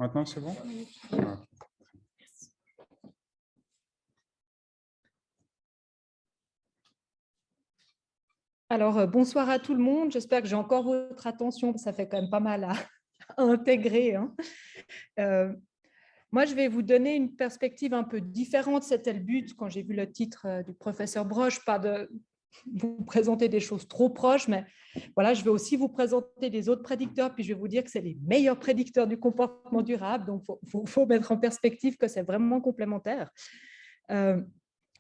Maintenant, c'est bon? Ah. Alors, bonsoir à tout le monde. J'espère que j'ai encore votre attention. Ça fait quand même pas mal à intégrer, hein. Moi, je vais vous donner une perspective un peu différente. C'était le but quand j'ai vu le titre du professeur Broche, pas de vous présenter des choses trop proches, mais voilà, je vais aussi vous présenter des autres prédicteurs, puis je vais vous dire que c'est les meilleurs prédicteurs du comportement durable. Donc, faut mettre en perspective que c'est vraiment complémentaire.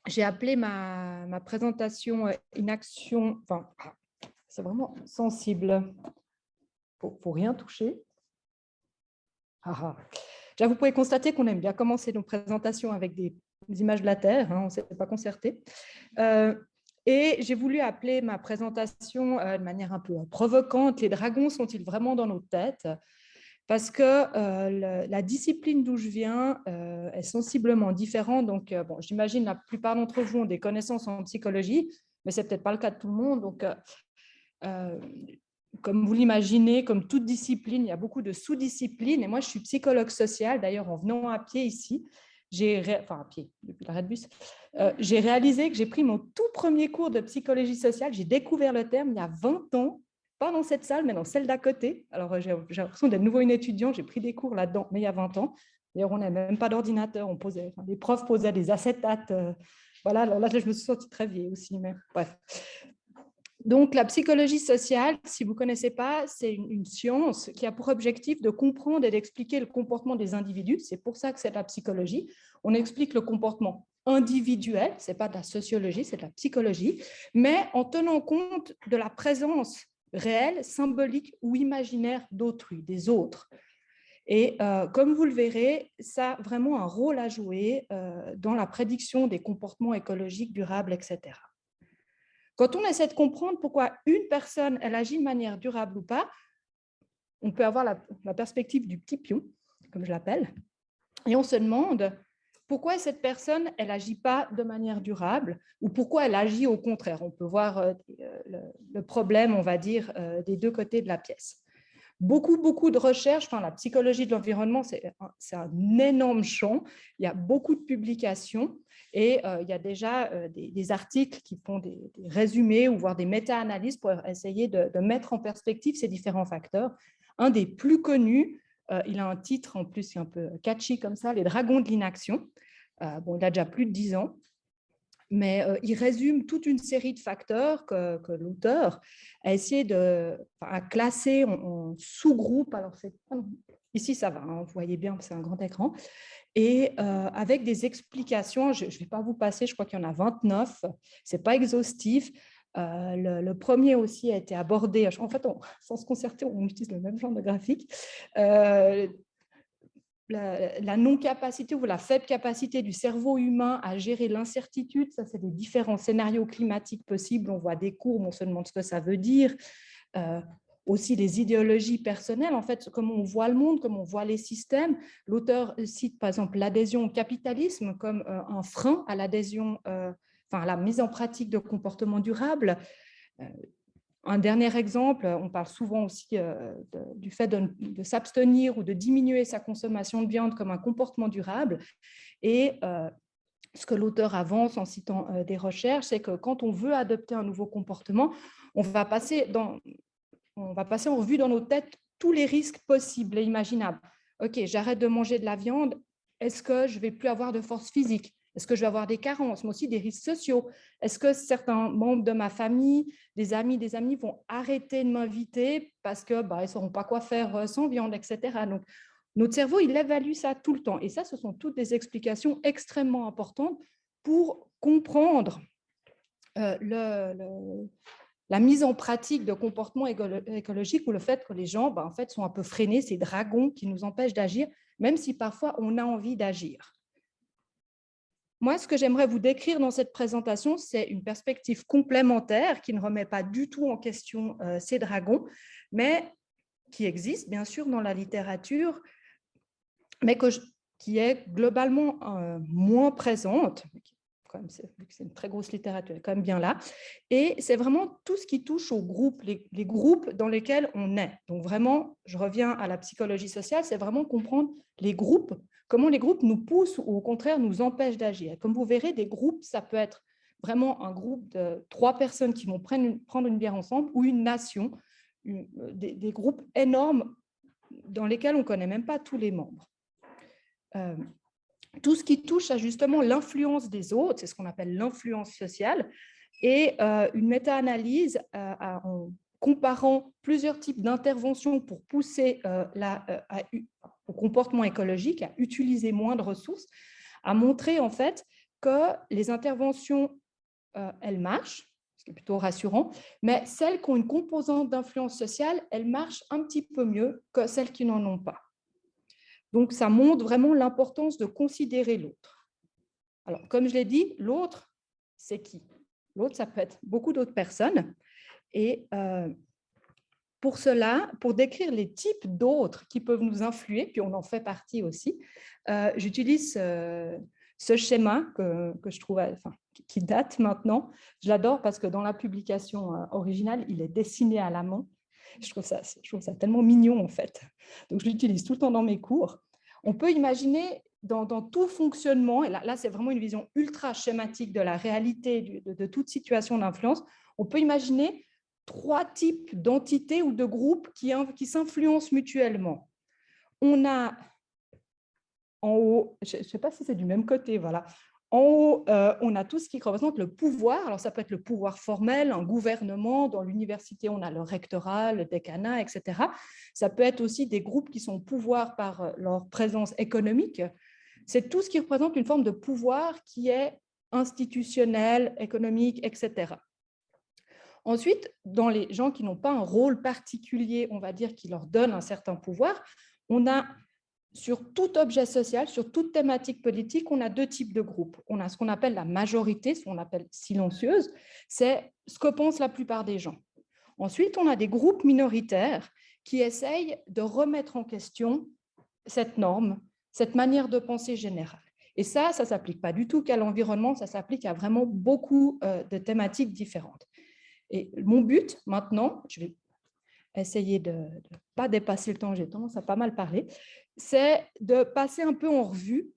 J'ai appelé ma présentation une action, enfin, c'est vraiment sensible, faut rien toucher. Déjà, vous pouvez constater qu'on aime bien commencer nos présentations avec des images de la Terre, hein, on ne s'est pas concerté. Et j'ai voulu appeler ma présentation de manière un peu provocante, les dragons sont-ils vraiment dans nos têtes? Parce que la discipline d'où je viens est sensiblement différente. Donc, bon, j'imagine la plupart d'entre vous ont des connaissances en psychologie, mais ce n'est peut-être pas le cas de tout le monde. Donc, comme vous l'imaginez, comme toute discipline, il y a beaucoup de sous-disciplines. Et moi, je suis psychologue sociale. D'ailleurs, en venant à pied ici, à pied, depuis l'arrêt de bus, j'ai réalisé que j'ai pris mon tout premier cours de psychologie sociale. J'ai découvert le terme il y a 20 ans, pas dans cette salle, mais dans celle d'à côté. Alors, j'ai l'impression d'être nouveau une étudiante. J'ai pris des cours là-dedans, mais il y a 20 ans. D'ailleurs, on n'avait même pas d'ordinateur. Les profs posaient des acétates. Voilà, alors là, je me suis sentie très vieille aussi, mais bref. Donc, la psychologie sociale, si vous ne connaissez pas, c'est une science qui a pour objectif de comprendre et d'expliquer le comportement des individus. C'est pour ça que c'est de la psychologie. On explique le comportement individuel, ce n'est pas de la sociologie, c'est de la psychologie, mais en tenant compte de la présence réelle, symbolique ou imaginaire d'autrui, des autres. Et comme vous le verrez, ça a vraiment un rôle à jouer dans la prédiction des comportements écologiques durables, etc. Quand on essaie de comprendre pourquoi une personne, elle agit de manière durable ou pas, on peut avoir la perspective du petit pion, comme je l'appelle, et on se demande pourquoi cette personne, elle n'agit pas de manière durable ou pourquoi elle agit au contraire. On peut voir le problème, on va dire, des deux côtés de la pièce. Beaucoup de recherches, la psychologie de l'environnement, c'est un énorme champ. Il y a beaucoup de publications et il y a déjà des articles qui font des résumés ou voire des méta-analyses pour essayer de mettre en perspective ces différents facteurs. Un des plus connus, il a un titre en plus un peu catchy comme ça, Les Dragons de l'inaction. Bon, il a déjà plus de 10 ans. Mais il résume toute une série de facteurs que l'auteur a essayé de classer en sous-groupes. Alors, ici, ça va, hein, vous voyez bien, c'est un grand écran. Et avec des explications, je ne vais pas vous passer, je crois qu'il y en a 29, ce n'est pas exhaustif. Le premier aussi a été abordé, en fait, sans se concerter, on utilise le même genre de graphique. La non-capacité ou la faible capacité du cerveau humain à gérer l'incertitude, ça c'est des différents scénarios climatiques possibles, on voit des courbes, on se demande ce que ça veut dire, aussi les idéologies personnelles, en fait, comment on voit le monde, comment on voit les systèmes. L'auteur cite par exemple l'adhésion au capitalisme comme un frein à l'adhésion, à la mise en pratique de comportements durables. Un dernier exemple, on parle souvent aussi du fait de s'abstenir ou de diminuer sa consommation de viande comme un comportement durable. Et ce que l'auteur avance en citant des recherches, c'est que quand on veut adopter un nouveau comportement, on va passer en revue dans nos têtes tous les risques possibles et imaginables. Ok, j'arrête de manger de la viande, est-ce que je ne vais plus avoir de force physique? Est-ce que je vais avoir des carences, mais aussi des risques sociaux? Est-ce que certains membres de ma famille, des amis vont arrêter de m'inviter parce qu'ils ne sauront pas quoi faire sans viande, etc. Donc, notre cerveau, il évalue ça tout le temps. Et ça, ce sont toutes des explications extrêmement importantes pour comprendre la mise en pratique de comportements écologiques ou le fait que les gens en fait, sont un peu freinés, ces dragons qui nous empêchent d'agir, même si parfois on a envie d'agir. Moi, ce que j'aimerais vous décrire dans cette présentation, c'est une perspective complémentaire qui ne remet pas du tout en question ces dragons, mais qui existe bien sûr dans la littérature, mais qui est globalement moins présente, quand même, vu que c'est une très grosse littérature, elle est quand même bien là. Et c'est vraiment tout ce qui touche aux groupes, les groupes dans lesquels on est. Donc vraiment, je reviens à la psychologie sociale, c'est vraiment comprendre les groupes, comment les groupes nous poussent ou au contraire nous empêchent d'agir. Comme vous verrez, des groupes, ça peut être vraiment un groupe de 3 personnes qui vont prendre une bière ensemble ou une nation, des groupes énormes dans lesquels on ne connaît même pas tous les membres. Tout ce qui touche à justement l'influence des autres, c'est ce qu'on appelle l'influence sociale, et une méta-analyse en comparant plusieurs types d'interventions pour pousser au comportement écologique, à utiliser moins de ressources, a montré en fait que les interventions, elles marchent, ce qui est plutôt rassurant, mais celles qui ont une composante d'influence sociale, elles marchent un petit peu mieux que celles qui n'en ont pas. Donc, ça montre vraiment l'importance de considérer l'autre. Alors, comme je l'ai dit, l'autre, c'est qui? L'autre, ça peut être beaucoup d'autres personnes. Et pour cela, pour décrire les types d'autres qui peuvent nous influer, puis on en fait partie aussi, j'utilise ce schéma que je trouve, qui date maintenant. Je l'adore parce que dans la publication originale, il est dessiné à la main. Je trouve ça tellement mignon, en fait. Donc, je l'utilise tout le temps dans mes cours. On peut imaginer dans tout fonctionnement, et là c'est vraiment une vision ultra schématique de la réalité de toute situation d'influence, on peut imaginer 3 types d'entités ou de groupes qui s'influencent mutuellement. On a en haut, je ne sais pas si c'est du même côté, voilà. En haut, on a tout ce qui représente le pouvoir. Alors, ça peut être le pouvoir formel, un gouvernement. Dans l'université, on a le rectorat, le décanat, etc. Ça peut être aussi des groupes qui sont au pouvoir par leur présence économique. C'est tout ce qui représente une forme de pouvoir qui est institutionnel, économique, etc. Ensuite, dans les gens qui n'ont pas un rôle particulier, on va dire, qui leur donne un certain pouvoir, on a sur tout objet social, sur toute thématique politique, on a 2 types de groupes. On a ce qu'on appelle la majorité, ce qu'on appelle silencieuse, c'est ce que pensent la plupart des gens. Ensuite, on a des groupes minoritaires qui essayent de remettre en question cette norme, cette manière de penser générale. Et ça ne s'applique pas du tout qu'à l'environnement, ça s'applique à vraiment beaucoup de thématiques différentes. Et mon but maintenant, je vais essayer de ne pas dépasser le temps, j'ai tendance à pas mal parler, c'est de passer un peu en revue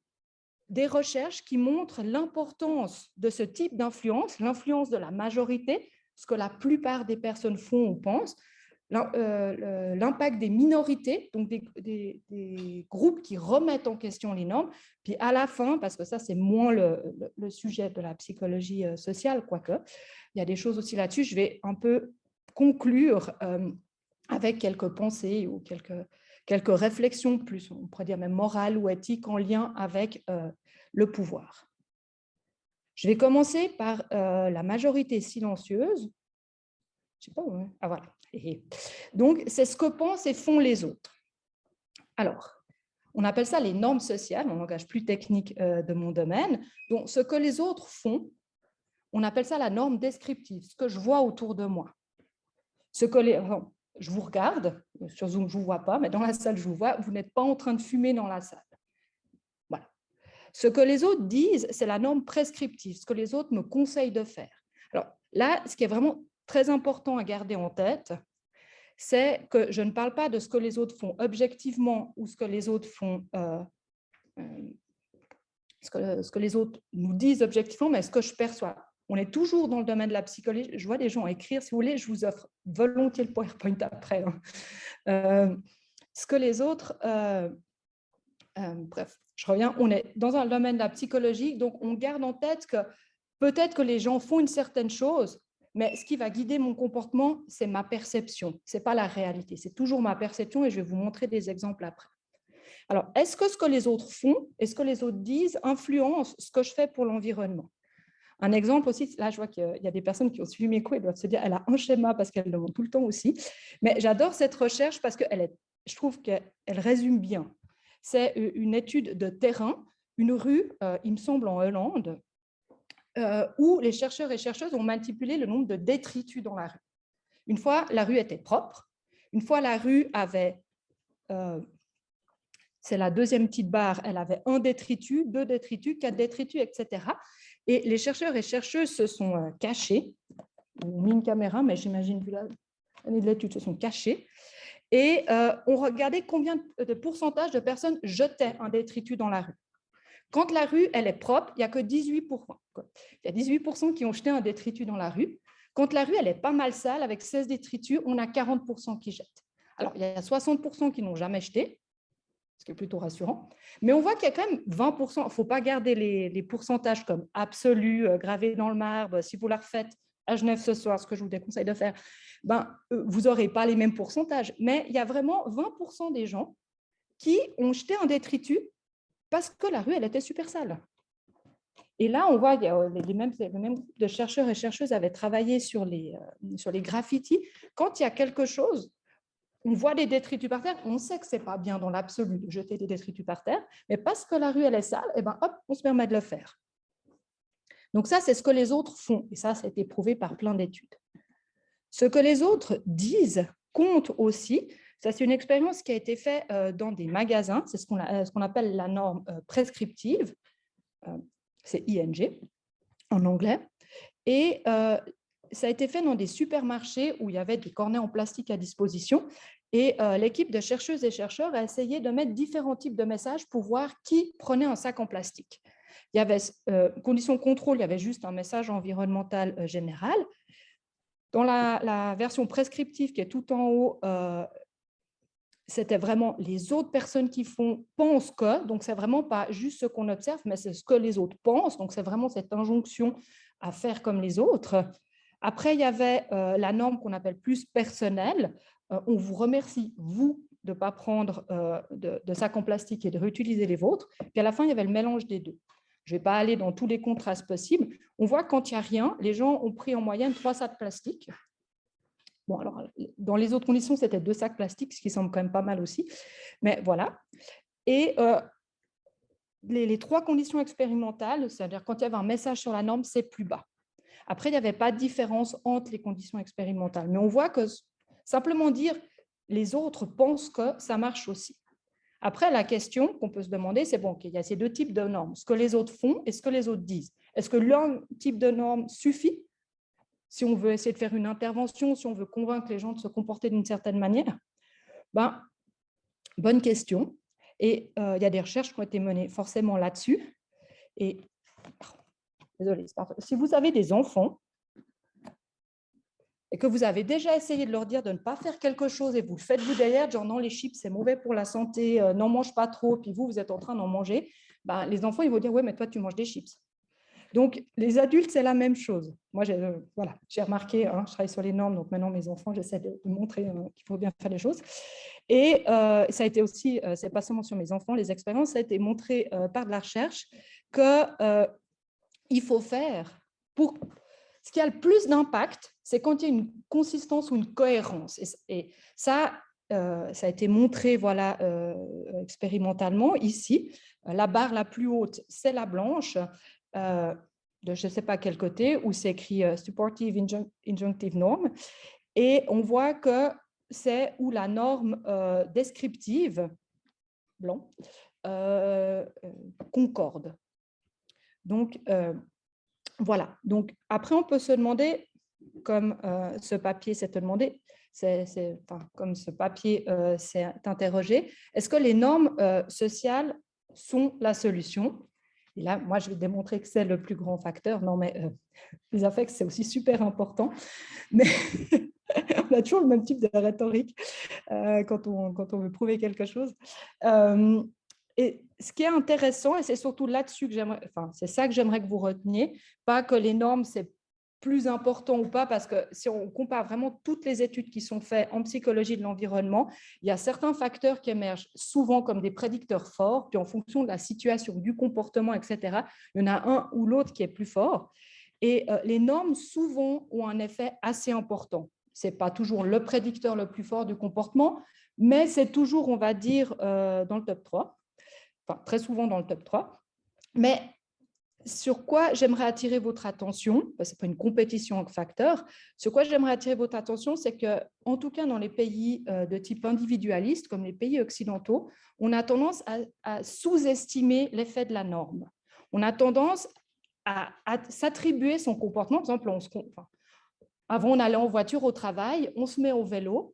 des recherches qui montrent l'importance de ce type d'influence, l'influence de la majorité, ce que la plupart des personnes font ou pensent, l'impact des minorités, donc des groupes qui remettent en question les normes, puis à la fin, parce que ça c'est moins le sujet de la psychologie sociale, quoique, il y a des choses aussi là-dessus, je vais un peu conclure avec quelques pensées ou quelques réflexions plus, on pourrait dire même morales ou éthiques en lien avec le pouvoir. Je vais commencer par la majorité silencieuse. Je sais pas où, ah voilà. Donc, c'est ce que pensent et font les autres. Alors, on appelle ça les normes sociales, en langage plus technique de mon domaine. Donc, ce que les autres font, on appelle ça la norme descriptive, ce que je vois autour de moi. Je vous regarde, sur Zoom, je ne vous vois pas, mais dans la salle, je vous vois, vous n'êtes pas en train de fumer dans la salle. Voilà. Ce que les autres disent, c'est la norme prescriptive, ce que les autres me conseillent de faire. Alors là, ce qui est vraiment très important à garder en tête, c'est que je ne parle pas de ce que les autres font objectivement ou ce que les autres font, ce que les autres nous disent objectivement, mais ce que je perçois. On est toujours dans le domaine de la psychologie. Je vois des gens écrire, si vous voulez, je vous offre volontiers le PowerPoint après. Ce que les autres... bref, je reviens, on est dans un domaine de la psychologie, donc on garde en tête que peut-être que les gens font une certaine chose, mais ce qui va guider mon comportement, c'est ma perception, ce n'est pas la réalité, c'est toujours ma perception et je vais vous montrer des exemples après. Alors, est-ce que ce que les autres font et ce que les autres disent influence ce que je fais pour l'environnement? Un exemple aussi, là je vois qu'il y a des personnes qui ont suivi mes cours et doivent se dire, elle a un schéma parce qu'elle le montre tout le temps aussi, mais j'adore cette recherche parce que je trouve qu'elle résume bien. C'est une étude de terrain, une rue, il me semble en Hollande, où les chercheurs et chercheuses ont manipulé le nombre de détritus dans la rue. Une fois, la rue était propre. Une fois, la rue avait, c'est la deuxième petite barre, elle avait 1 détritus, 2 détritus, 4 détritus, etc. Et les chercheurs et chercheuses se sont cachés, ont mis une caméra, mais j'imagine, vu l'année de l'étude, se sont cachés, et ont regardé combien de pourcentage de personnes jetaient un détritus dans la rue. Quand la rue, elle est propre, il n'y a que 18%. Il y a 18% qui ont jeté un détritus dans la rue. Quand la rue, elle est pas mal sale, avec 16 détritus, on a 40% qui jettent. Alors, il y a 60% qui n'ont jamais jeté, ce qui est plutôt rassurant. Mais on voit qu'il y a quand même 20%. Il ne faut pas garder les pourcentages comme absolus, gravés dans le marbre. Si vous la refaites à Genève ce soir, ce que je vous déconseille de faire, vous n'aurez pas les mêmes pourcentages. Mais il y a vraiment 20% des gens qui ont jeté un détritus parce que la rue, elle était super sale. Et là, on voit que les mêmes groupes de chercheurs et chercheuses avaient travaillé sur les graffitis. Quand il y a quelque chose, on voit des détritus par terre, on sait que ce n'est pas bien dans l'absolu de jeter des détritus par terre, mais parce que la rue, elle est sale, et hop, on se permet de le faire. Donc ça, c'est ce que les autres font, et ça a été prouvé par plein d'études. Ce que les autres disent compte aussi. Ça, c'est une expérience qui a été faite dans des magasins, c'est ce qu'on appelle la norme prescriptive, c'est ING en anglais, et ça a été fait dans des supermarchés où il y avait des cornets en plastique à disposition. Et l'équipe de chercheuses et chercheurs a essayé de mettre différents types de messages pour voir qui prenait un sac en plastique. Il y avait, condition contrôle, il y avait juste un message environnemental général. Dans la version prescriptive qui est tout en haut, c'était vraiment les autres personnes qui pensent que, donc c'est vraiment pas juste ce qu'on observe, mais c'est ce que les autres pensent, donc c'est vraiment cette injonction à faire comme les autres. Après, il y avait la norme qu'on appelle plus personnelle. On vous remercie, vous, de ne pas prendre de sacs en plastique et de réutiliser les vôtres. Puis à la fin, il y avait le mélange des deux. Je ne vais pas aller dans tous les contrastes possibles. On voit que quand il n'y a rien, les gens ont pris en moyenne 3 sacs plastiques. Bon, alors, dans les autres conditions, c'était 2 sacs plastiques, ce qui semble quand même pas mal aussi. Mais voilà. Et les 3 conditions expérimentales, c'est-à-dire quand il y avait un message sur la norme, c'est plus bas. Après, il n'y avait pas de différence entre les conditions expérimentales. Mais on voit que simplement dire les autres pensent que ça marche aussi. Après, la question qu'on peut se demander, c'est bon, il y a ces 2 types de normes, ce que les autres font et ce que les autres disent. Est-ce que l'un type de norme suffit si on veut essayer de faire une intervention, si on veut convaincre les gens de se comporter d'une certaine manière? Bonne question. Et il y a des recherches qui ont été menées forcément là-dessus. Et désolée, si vous avez des enfants et que vous avez déjà essayé de leur dire de ne pas faire quelque chose et vous le faites vous derrière, genre non, les chips, c'est mauvais pour la santé, n'en mange pas trop, puis vous êtes en train d'en manger, les enfants, ils vont dire, ouais, mais toi, tu manges des chips. Donc, les adultes, c'est la même chose. Moi, j'ai remarqué, je travaille sur les normes, donc maintenant, mes enfants, j'essaie de montrer qu'il faut bien faire les choses. Et ça a été aussi, c'est pas seulement sur mes enfants, les expériences, ça a été montré par de la recherche qu'il faut faire pour... Ce qui a le plus d'impact, c'est quand il y a une consistance ou une cohérence. Et ça a été montré voilà, expérimentalement ici. La barre la plus haute, c'est la blanche, de je ne sais pas quel côté, où c'est écrit Supportive Injunctive Norm. Et on voit que c'est où la norme descriptive, blanc, concorde. Donc, voilà. Donc, après, on peut se demander, comme ce papier s'est demandé, comme ce papier s'est interrogé, est-ce que les normes sociales sont la solution? Et là, moi, je vais démontrer que c'est le plus grand facteur. Non, mais les affects, c'est aussi super important. Mais on a toujours le même type de rhétorique quand on veut prouver quelque chose. Et ce qui est intéressant, et c'est surtout là-dessus que c'est ça que j'aimerais que vous reteniez, pas que les normes, c'est plus important ou pas, parce que si on compare vraiment toutes les études qui sont faites en psychologie de l'environnement, il y a certains facteurs qui émergent souvent comme des prédicteurs forts, puis en fonction de la situation, du comportement, etc., il y en a un ou l'autre qui est plus fort. Et les normes, souvent, ont un effet assez important. Ce n'est pas toujours le prédicteur le plus fort du comportement, mais c'est toujours, on va dire, dans le top 3. Enfin, très souvent dans le top 3. Mais sur quoi j'aimerais attirer votre attention, ce n'est pas une compétition en facteurs, sur quoi j'aimerais attirer votre attention, c'est qu'en tout cas dans les pays de type individualiste, comme les pays occidentaux, on a tendance à sous-estimer l'effet de la norme. On a tendance à s'attribuer son comportement. Par exemple, avant, on allait en voiture au travail, on se met au vélo.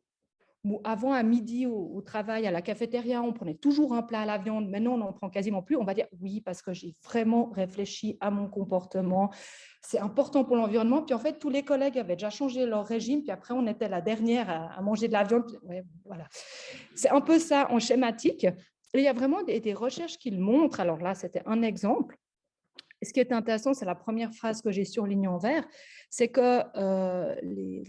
Ou avant, à midi, au travail, à la cafétéria, on prenait toujours un plat à la viande. Maintenant, on n'en prend quasiment plus. On va dire oui, parce que j'ai vraiment réfléchi à mon comportement. C'est important pour l'environnement. Puis en fait, tous les collègues avaient déjà changé leur régime. Puis après, on était la dernière à manger de la viande. Ouais, voilà. C'est un peu ça en schématique. Et il y a vraiment des recherches qui le montrent. Alors là, c'était un exemple. Et ce qui est intéressant, c'est la première phrase que j'ai surlignée en vert, c'est que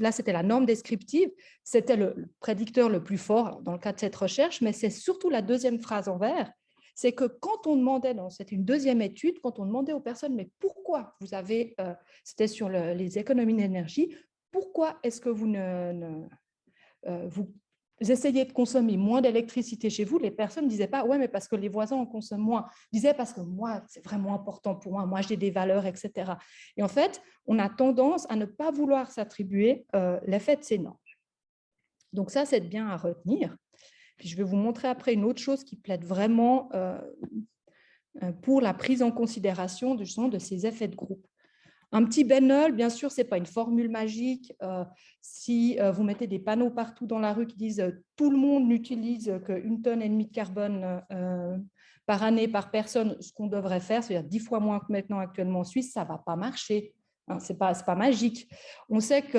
là, c'était la norme descriptive, c'était le prédicteur le plus fort dans le cas de cette recherche, mais c'est surtout la deuxième phrase en vert, c'est que quand on demandait, c'était une deuxième étude, quand on demandait aux personnes, mais pourquoi vous avez, c'était sur les économies d'énergie, pourquoi est-ce que vous essayez de consommer moins d'électricité chez vous, les personnes ne disaient pas « ouais, mais parce que les voisins en consomment moins ». Ils disaient « parce que moi, c'est vraiment important pour moi, moi j'ai des valeurs, etc. » Et en fait, on a tendance à ne pas vouloir s'attribuer l'effet de ces normes. Donc ça, c'est bien à retenir. Puis je vais vous montrer après une autre chose qui plaide vraiment pour la prise en considération justement de ces effets de groupe. Un petit bémol, bien sûr, ce n'est pas une formule magique. Si vous mettez des panneaux partout dans la rue qui disent tout le monde n'utilise qu'1,5 tonne de carbone par année, par personne, ce qu'on devrait faire, c'est-à-dire 10 fois moins que maintenant actuellement en Suisse, ça ne va pas marcher. Hein, ce n'est pas magique. On sait que,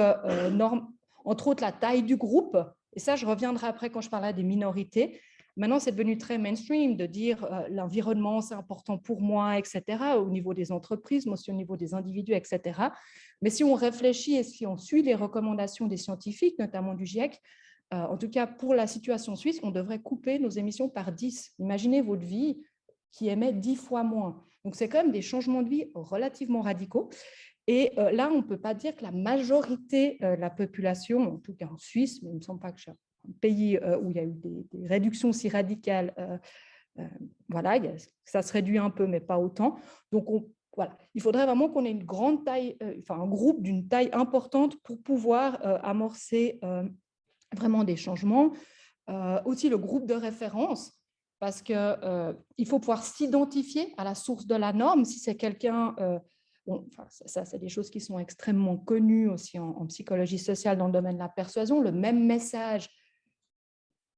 entre autres, la taille du groupe, et ça, je reviendrai après quand je parlerai des minorités. Maintenant, c'est devenu très mainstream de dire l'environnement, c'est important pour moi, etc., au niveau des entreprises, mais aussi au niveau des individus, etc. Mais si on réfléchit et si on suit les recommandations des scientifiques, notamment du GIEC, en tout cas pour la situation suisse, on devrait couper nos émissions par 10. Imaginez votre vie qui émet 10 fois moins. Donc, c'est quand même des changements de vie relativement radicaux. Et là, on ne peut pas dire que la majorité de la population, en tout cas en Suisse, mais il ne me semble pas que je pays où il y a eu des réductions si radicales, voilà, ça se réduit un peu, mais pas autant. Donc, voilà, il faudrait vraiment qu'on ait une grande taille, enfin un groupe d'une taille importante pour pouvoir amorcer vraiment des changements. Aussi le groupe de référence, parce qu'il faut pouvoir s'identifier à la source de la norme. Si c'est quelqu'un... Bon, enfin, ça c'est des choses qui sont extrêmement connues aussi en psychologie sociale dans le domaine de la persuasion. Le même message,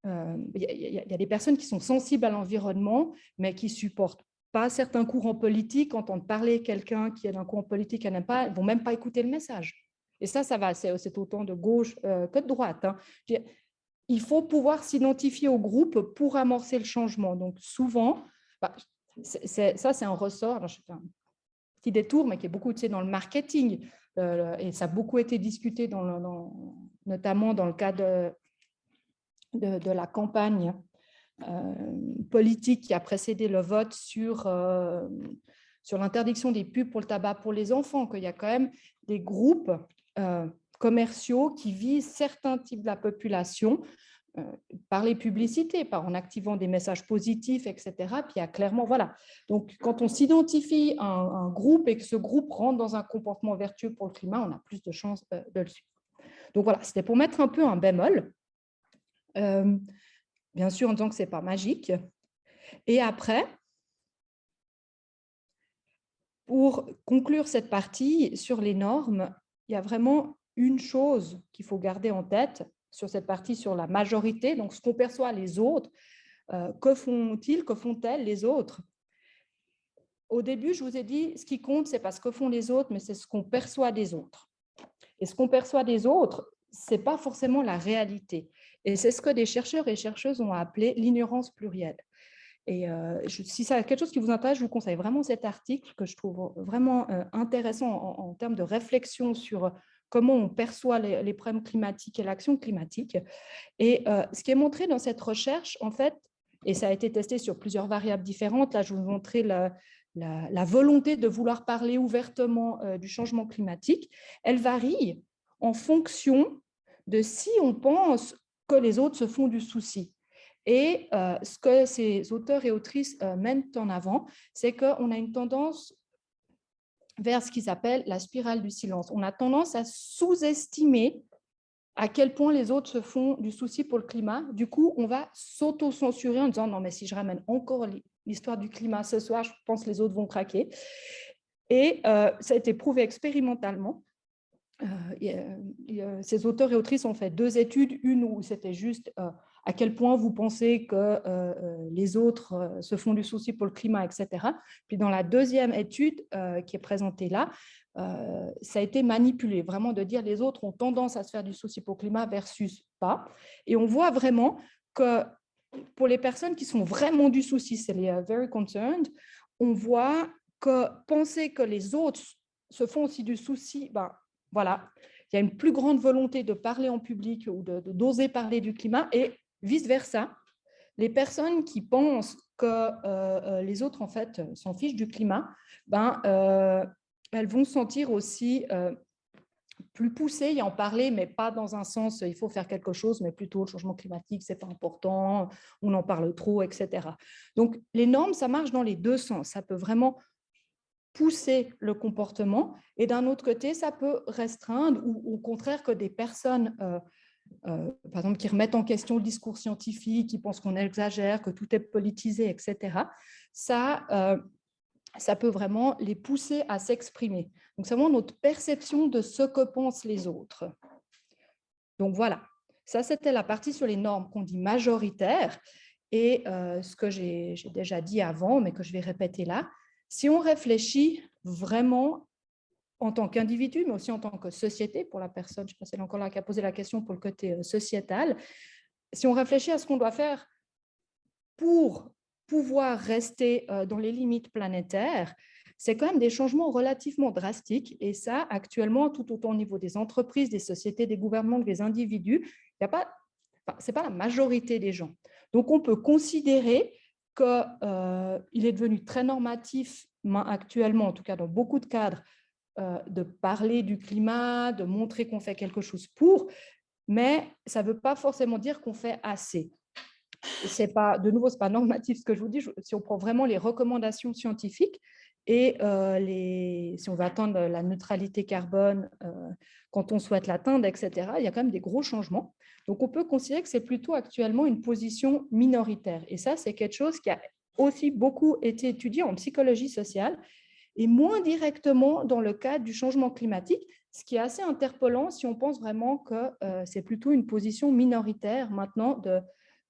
il y a des personnes qui sont sensibles à l'environnement, mais qui ne supportent pas certains courants politiques. Entendre parler quelqu'un qui est d'un courant politique qu'elle n'aime pas, ils ne vont même pas écouter le message. Et ça va, c'est autant de gauche que de droite. Hein. Il faut pouvoir s'identifier au groupe pour amorcer le changement. Donc souvent, ça c'est un ressort, alors je fais un petit détour, mais qui est beaucoup dans le marketing, et ça a beaucoup été discuté notamment dans le cadre de la campagne politique qui a précédé le vote sur l'interdiction des pubs pour le tabac pour les enfants, qu'il y a quand même des groupes commerciaux qui visent certains types de la population par les publicités, en activant des messages positifs, etc. Puis il y a clairement, voilà. Donc, quand on s'identifie à un groupe et que ce groupe rentre dans un comportement vertueux pour le climat, on a plus de chances de le suivre. Donc voilà, c'était pour mettre un peu un bémol. Bien sûr, en disant que ce n'est pas magique. Et après, pour conclure cette partie sur les normes, il y a vraiment une chose qu'il faut garder en tête sur cette partie sur la majorité, donc ce qu'on perçoit les autres, que font-ils, que font-elles les autres? Au début, je vous ai dit, ce qui compte, c'est pas ce que font les autres, mais c'est ce qu'on perçoit des autres. Et ce qu'on perçoit des autres, ce n'est pas forcément la réalité. Et c'est ce que des chercheurs et chercheuses ont appelé l'ignorance plurielle. Et si c'est quelque chose qui vous intéresse, je vous conseille vraiment cet article que je trouve vraiment intéressant en termes de réflexion sur comment on perçoit les problèmes climatiques et l'action climatique. Et ce qui est montré dans cette recherche, en fait, et ça a été testé sur plusieurs variables différentes, là je vous montrais la volonté de vouloir parler ouvertement du changement climatique, elle varie en fonction de si on pense que les autres se font du souci. Et ce que ces auteurs et autrices mènent en avant, c'est qu'on a une tendance vers ce qu'ils appellent la spirale du silence. On a tendance à sous-estimer à quel point les autres se font du souci pour le climat. Du coup, on va s'auto-censurer en disant « non, mais si je ramène encore l'histoire du climat ce soir, je pense que les autres vont craquer ». Et ça a été prouvé expérimentalement. Ces auteurs et autrices ont fait 2 études, une où c'était juste à quel point vous pensez que les autres se font du souci pour le climat, etc. Puis dans la deuxième étude qui est présentée là, ça a été manipulé, vraiment de dire les autres ont tendance à se faire du souci pour le climat versus pas. Et on voit vraiment que pour les personnes qui sont vraiment du souci, c'est les very concerned, on voit que penser que les autres se font aussi du souci, ben, voilà, il y a une plus grande volonté de parler en public ou d'oser parler du climat et vice-versa. Les personnes qui pensent que les autres, en fait, s'en fichent du climat, ben, elles vont se sentir aussi plus poussées et en parler, mais pas dans un sens il faut faire quelque chose, mais plutôt le changement climatique, c'est pas important, on en parle trop, etc. Donc, les normes, ça marche dans les 2 sens. Ça peut vraiment pousser le comportement et d'un autre côté, ça peut restreindre ou au contraire que des personnes, par exemple, qui remettent en question le discours scientifique, qui pensent qu'on exagère, que tout est politisé, etc., ça peut vraiment les pousser à s'exprimer. Donc, c'est vraiment notre perception de ce que pensent les autres. Donc, voilà. Ça, c'était la partie sur les normes qu'on dit majoritaires. Et ce que j'ai déjà dit avant, mais que je vais répéter là, si on réfléchit vraiment en tant qu'individu, mais aussi en tant que société, pour la personne, je ne sais pas si elle est encore là, qui a posé la question pour le côté sociétal, si on réfléchit à ce qu'on doit faire pour pouvoir rester dans les limites planétaires, c'est quand même des changements relativement drastiques. Et ça, actuellement, tout autant au niveau des entreprises, des sociétés, des gouvernements, des individus, ce n'est pas la majorité des gens. Donc, on peut considérer qu'il est devenu très normatif actuellement, en tout cas dans beaucoup de cadres, de parler du climat, de montrer qu'on fait quelque chose pour, mais ça ne veut pas forcément dire qu'on fait assez. De nouveau, ce n'est pas normatif ce que je vous dis. Si on prend vraiment les recommandations scientifiques et si on veut atteindre la neutralité carbone quand on souhaite l'atteindre, etc., il y a quand même des gros changements. Donc, on peut considérer que c'est plutôt actuellement une position minoritaire. Et ça, c'est quelque chose qui a aussi beaucoup été étudié en psychologie sociale et moins directement dans le cadre du changement climatique, ce qui est assez interpellant si on pense vraiment que c'est plutôt une position minoritaire maintenant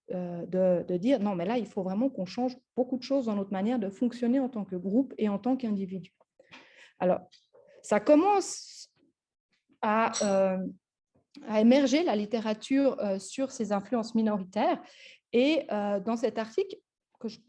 de dire non, mais là, il faut vraiment qu'on change beaucoup de choses dans notre manière de fonctionner en tant que groupe et en tant qu'individu. Alors, ça commence à émerger la littérature sur ces influences minoritaires. Et dans cet article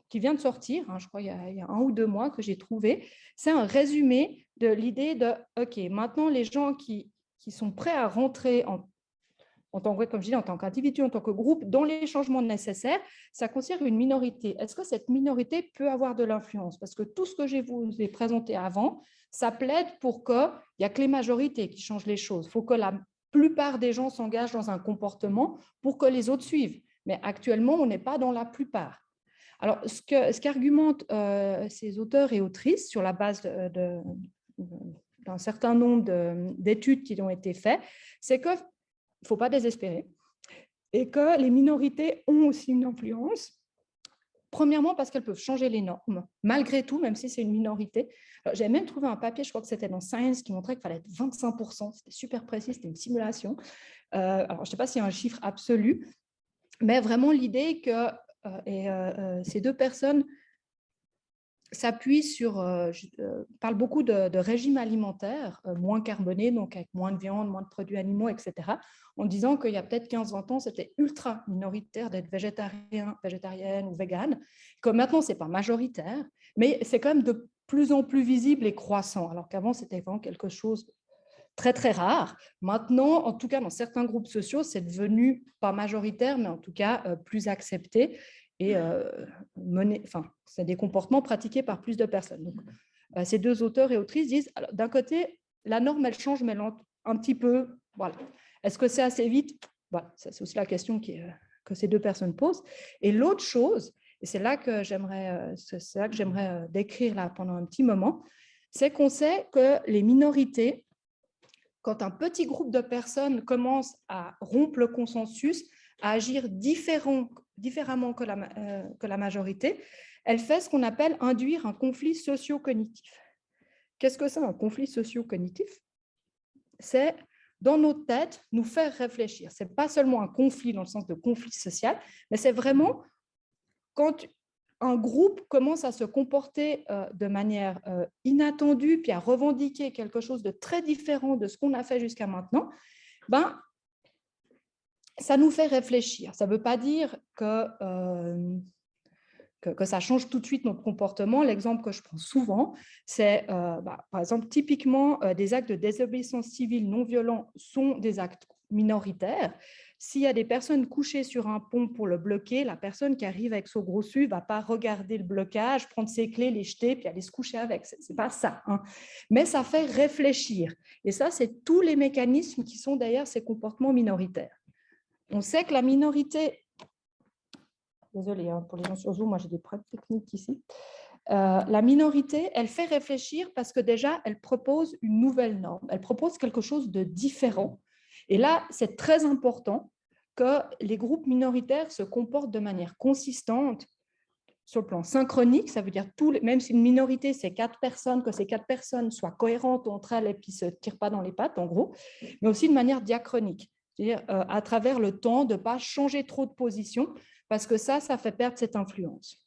qui vient de sortir, je crois il y a 1 ou 2 mois que j'ai trouvé, c'est un résumé de l'idée de OK, maintenant les gens qui sont prêts à rentrer en tant que, comme je dis, en tant qu'individu, en tant que groupe, dans les changements nécessaires, ça considère une minorité. Est-ce que cette minorité peut avoir de l'influence? Parce que tout ce que je vous ai présenté avant, ça plaide pour qu'il n'y a que les majorités qui changent les choses. Il faut que la plupart des gens s'engagent dans un comportement pour que les autres suivent. Mais actuellement, on n'est pas dans la plupart. Alors, ce qu'argumentent ces auteurs et autrices sur la base d'un certain nombre d'études qui ont été faites, c'est qu'il ne faut pas désespérer et que les minorités ont aussi une influence. Premièrement, parce qu'elles peuvent changer les normes, malgré tout, même si c'est une minorité. J'ai même trouvé un papier, je crois que c'était dans Science, qui montrait qu'il fallait être 25%. C'était super précis, c'était une simulation. Alors, je ne sais pas s'il y a un chiffre absolu, mais vraiment l'idée que ces 2 personnes s'appuient parle beaucoup de régime alimentaire, moins carboné, donc avec moins de viande, moins de produits animaux, etc., en disant qu'il y a peut-être 15-20 ans, c'était ultra minoritaire d'être végétarienne ou végane, que maintenant, ce n'est pas majoritaire, mais c'est quand même de plus en plus visible et croissant, alors qu'avant, c'était vraiment quelque chose de très, très rare. Maintenant, en tout cas, dans certains groupes sociaux, c'est devenu pas majoritaire, mais en tout cas plus accepté. Et c'est des comportements pratiqués par plus de personnes. Donc, ces 2 auteurs et autrices disent, d'un côté, la norme, elle change, mais un petit peu. Voilà. Est-ce que c'est assez vite? Voilà, c'est aussi la question que ces 2 personnes posent. Et l'autre chose, et c'est là que j'aimerais décrire là pendant un petit moment, c'est qu'on sait que les minorités, quand un petit groupe de personnes commence à rompre le consensus, à agir différemment que la majorité, elle fait ce qu'on appelle induire un conflit socio-cognitif. Qu'est-ce que c'est un conflit socio-cognitif? C'est, dans notre tête, nous faire réfléchir. Ce n'est pas seulement un conflit dans le sens de conflit social, mais c'est vraiment quand un groupe commence à se comporter de manière inattendue, puis à revendiquer quelque chose de très différent de ce qu'on a fait jusqu'à maintenant, ben, ça nous fait réfléchir. Ça ne veut pas dire que ça change tout de suite notre comportement. L'exemple que je prends souvent, c'est, par exemple, typiquement, des actes de désobéissance civile non violents sont des actes minoritaires. S'il y a des personnes couchées sur un pont pour le bloquer, la personne qui arrive avec son gros su ne va pas regarder le blocage, prendre ses clés, les jeter, puis aller se coucher avec. Ce n'est pas ça. Hein. Mais ça fait réfléchir. Et ça, c'est tous les mécanismes qui sont derrière ces comportements minoritaires. On sait que la minorité... Désolée hein, pour les gens sur Zoom, moi j'ai des preuves techniques ici. La minorité, elle fait réfléchir parce que déjà, elle propose une nouvelle norme. Elle propose quelque chose de différent. Et là, c'est très important que les groupes minoritaires se comportent de manière consistante sur le plan synchronique. Ça veut dire, même si une minorité, c'est 4 personnes, que ces 4 personnes soient cohérentes entre elles et puis ne se tirent pas dans les pattes, en gros, mais aussi de manière diachronique. C'est-à-dire à travers le temps, de ne pas changer trop de position, parce que ça fait perdre cette influence.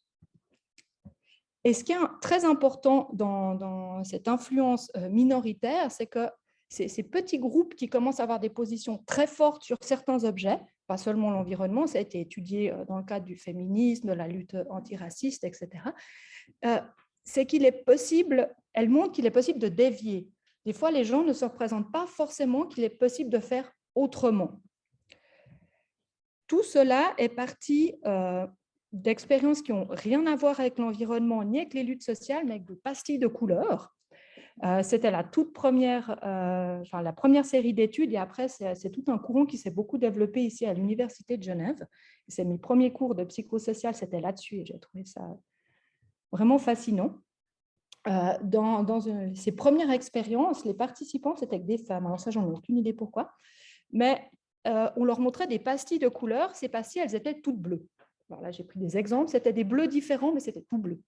Et ce qui est très important dans cette influence minoritaire, c'est que ces petits groupes qui commencent à avoir des positions très fortes sur certains objets, pas seulement l'environnement, ça a été étudié dans le cadre du féminisme, de la lutte antiraciste, etc., c'est qu'il est possible, elle montre qu'il est possible de dévier. Des fois, les gens ne se représentent pas forcément qu'il est possible de faire autrement. Tout cela est parti d'expériences qui n'ont rien à voir avec l'environnement ni avec les luttes sociales, mais avec des pastilles de couleurs. C'était la toute première, la première série d'études, et après, c'est tout un courant qui s'est beaucoup développé ici à l'Université de Genève. C'est mes premiers cours de psychosocial, c'était là-dessus, et j'ai trouvé ça vraiment fascinant. Dans ces premières expériences, les participants, c'était avec des femmes. Alors ça, j'en ai aucune idée pourquoi, mais on leur montrait des pastilles de couleurs. Ces pastilles, elles étaient toutes bleues. Alors là, j'ai pris des exemples. C'était des bleus différents, mais c'était tout bleu.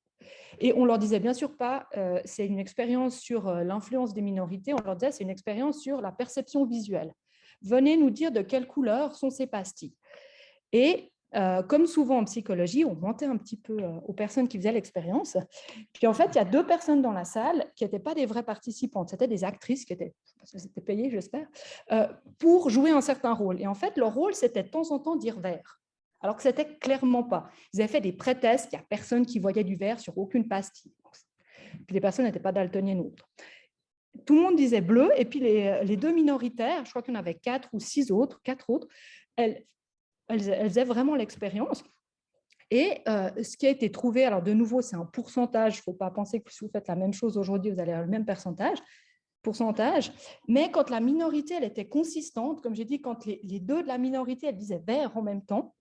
Et on leur disait bien sûr pas, c'est une expérience sur l'influence des minorités. On leur disait, c'est une expérience sur la perception visuelle. Venez nous dire de quelle couleur sont ces pastilles. Et comme souvent en psychologie, on mentait un petit peu aux personnes qui faisaient l'expérience. Puis en fait, il y a 2 personnes dans la salle qui n'étaient pas des vraies participantes. C'était des actrices qui étaient, parce que c'était payé, j'espère, pour jouer un certain rôle. Et en fait, leur rôle, c'était de temps en temps dire vert. Alors que ce n'était clairement pas. Ils avaient fait des pré-tests, il n'y a personne qui voyait du vert sur aucune pastille. Puis les personnes n'étaient pas daltoniennes ou autres. Tout le monde disait bleu, et puis les 2 minoritaires, je crois qu'il y en avait 4 ou 6 autres, 4 autres, elles faisaient vraiment l'expérience. Et ce qui a été trouvé, alors de nouveau, c'est un pourcentage, il ne faut pas penser que si vous faites la même chose aujourd'hui, vous allez avoir le même pourcentage, mais quand la minorité, elle était consistante, comme j'ai dit, quand les 2 de la minorité, elles disaient vert en même temps,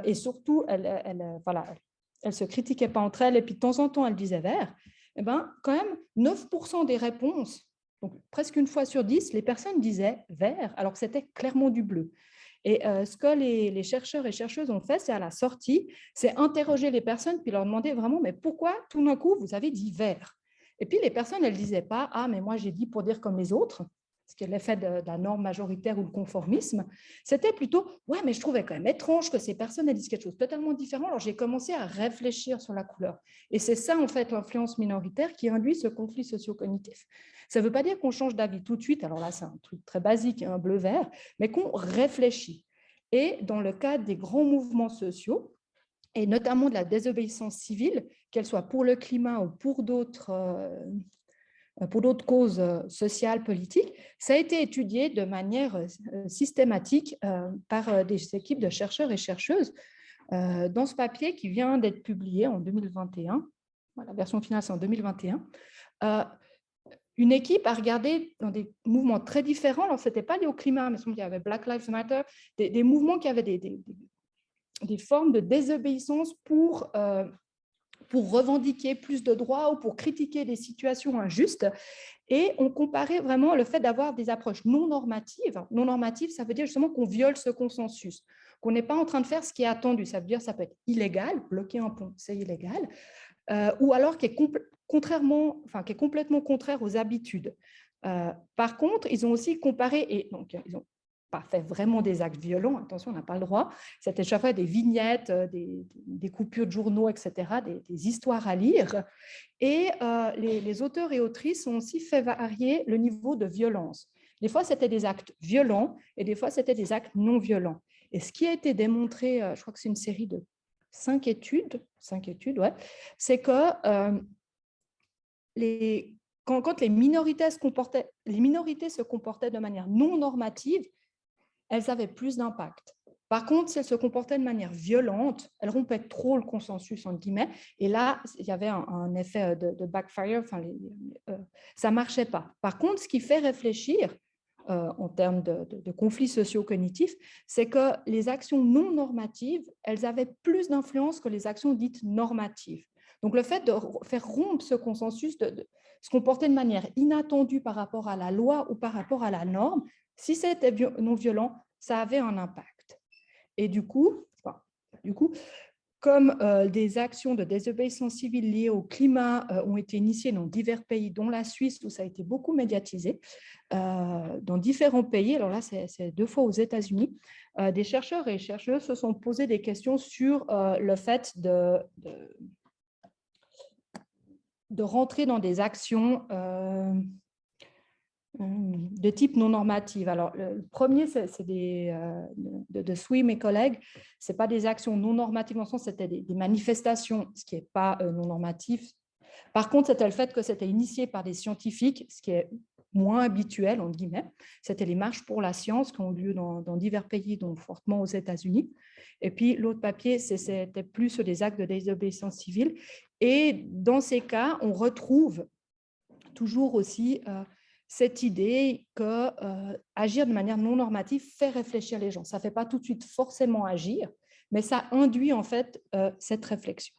et surtout, elles ne se critiquaient pas entre elles, et puis de temps en temps, elles disaient vert, et ben, quand même, 9% des réponses, donc presque une fois sur 10, les personnes disaient vert, alors que c'était clairement du bleu. Et ce que les chercheurs et chercheuses ont fait, c'est à la sortie, c'est interroger les personnes puis leur demander vraiment, mais pourquoi tout d'un coup vous avez dit vert? Et puis les personnes, elles ne disaient pas, ah, mais moi j'ai dit pour dire comme les autres, ce qui est l'effet de la norme majoritaire ou le conformisme. C'était plutôt, ouais, mais je trouvais quand même étrange que ces personnes elles disent quelque chose de totalement différent. Alors j'ai commencé à réfléchir sur la couleur. Et c'est ça, en fait, l'influence minoritaire qui induit ce conflit socio-cognitif. Ça ne veut pas dire qu'on change d'avis tout de suite. Alors là, c'est un truc très basique, un bleu-vert, mais qu'on réfléchit. Et dans le cadre des grands mouvements sociaux, et notamment de la désobéissance civile, qu'elle soit pour le climat ou pour d'autres causes sociales, politiques, ça a été étudié de manière systématique par des équipes de chercheurs et chercheuses dans ce papier qui vient d'être publié en 2021. La version finale, c'est en 2021. Une équipe a regardé dans des mouvements très différents. Alors, ce n'était pas lié au climat, mais il y avait Black Lives Matter, des mouvements qui avaient des formes de désobéissance pour revendiquer plus de droits ou pour critiquer des situations injustes. Et on comparait vraiment le fait d'avoir des approches non normatives. Non normatives, ça veut dire justement qu'on viole ce consensus, qu'on n'est pas en train de faire ce qui est attendu. Ça veut dire que ça peut être illégal, bloquer un pont, c'est illégal, ou alors qui est qui est complètement contraire aux habitudes. Par contre, ils ont aussi comparé, et donc ils n'ont pas fait vraiment des actes violents, attention, on n'a pas le droit, c'était chaque fois des vignettes, des coupures de journaux, etc., des histoires à lire. Et les auteurs et autrices ont aussi fait varier le niveau de violence. Des fois, c'était des actes violents et des fois, c'était des actes non violents. Et ce qui a été démontré, je crois que c'est une série de 5 études, ouais, c'est que quand les minorités se comportaient de manière non normative, elles avaient plus d'impact. Par contre, si elles se comportaient de manière violente, elles rompaient trop le consensus, entre guillemets, et là, il y avait un effet de backfire, ça ne marchait pas. Par contre, ce qui fait réfléchir, en termes de conflits socio-cognitifs, c'est que les actions non normatives, elles avaient plus d'influence que les actions dites normatives. Donc, le fait de faire rompre ce consensus, de se comporter de manière inattendue par rapport à la loi ou par rapport à la norme, si c'était non violent, ça avait un impact. Et du coup, comme des actions de désobéissance civile liées au climat ont été initiées dans divers pays, dont la Suisse, où ça a été beaucoup médiatisé, dans différents pays, alors là, c'est 2 fois aux États-Unis, des chercheurs et chercheuses se sont posé des questions sur le fait de rentrer dans des actions de type non normative. Alors, le premier, c'est de Sui, mes collègues, ce n'est pas des actions non normatives, dans le sens c'était des manifestations, ce qui n'est pas non normatif. Par contre, c'était le fait que c'était initié par des scientifiques, ce qui est moins habituel, entre guillemets. C'était les marches pour la science qui ont lieu dans divers pays, dont fortement aux États-Unis. Et puis, l'autre papier, c'était plus sur des actes de désobéissance civile. Et dans ces cas, on retrouve toujours aussi cette idée que agir de manière non normative fait réfléchir les gens. Ça ne fait pas tout de suite forcément agir, mais ça induit en fait cette réflexion.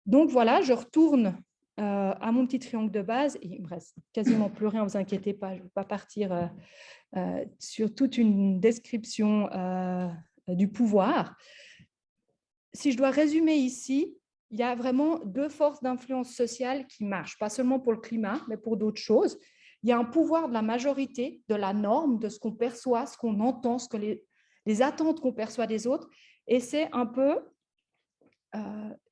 Donc voilà, je retourne à mon petit triangle de base. Il ne me reste quasiment plus rien, ne vous inquiétez pas, je ne vais pas partir sur toute une description du pouvoir. Si je dois résumer ici, il y a vraiment 2 forces d'influence sociale qui marchent, pas seulement pour le climat, mais pour d'autres choses. Il y a un pouvoir de la majorité, de la norme, de ce qu'on perçoit, ce qu'on entend, les attentes qu'on perçoit des autres. Et c'est un peu,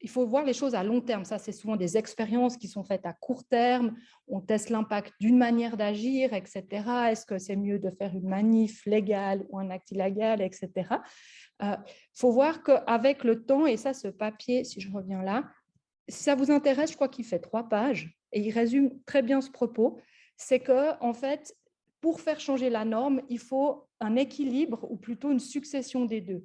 il faut voir les choses à long terme. Ça, c'est souvent des expériences qui sont faites à court terme. On teste l'impact d'une manière d'agir, etc. Est-ce que c'est mieux de faire une manif légale ou un acte illégal, etc. Faut voir qu'avec le temps, et ça, ce papier, si je reviens là, si ça vous intéresse, je crois qu'il fait 3 pages et il résume très bien ce propos, c'est que en fait, pour faire changer la norme, il faut un équilibre ou plutôt une succession des deux.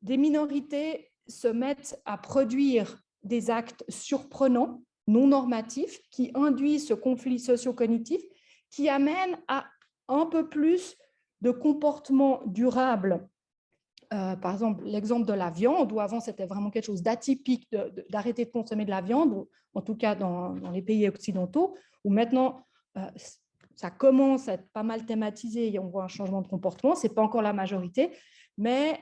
Des minorités se mettent à produire des actes surprenants, non normatifs, qui induisent ce conflit socio-cognitif, qui amène à un peu plus de comportements durables. Par exemple, l'exemple de la viande, où avant c'était vraiment quelque chose d'atypique d'arrêter de consommer de la viande, ou en tout cas dans les pays occidentaux, où maintenant ça commence à être pas mal thématisé et on voit un changement de comportement. Ce n'est pas encore la majorité, mais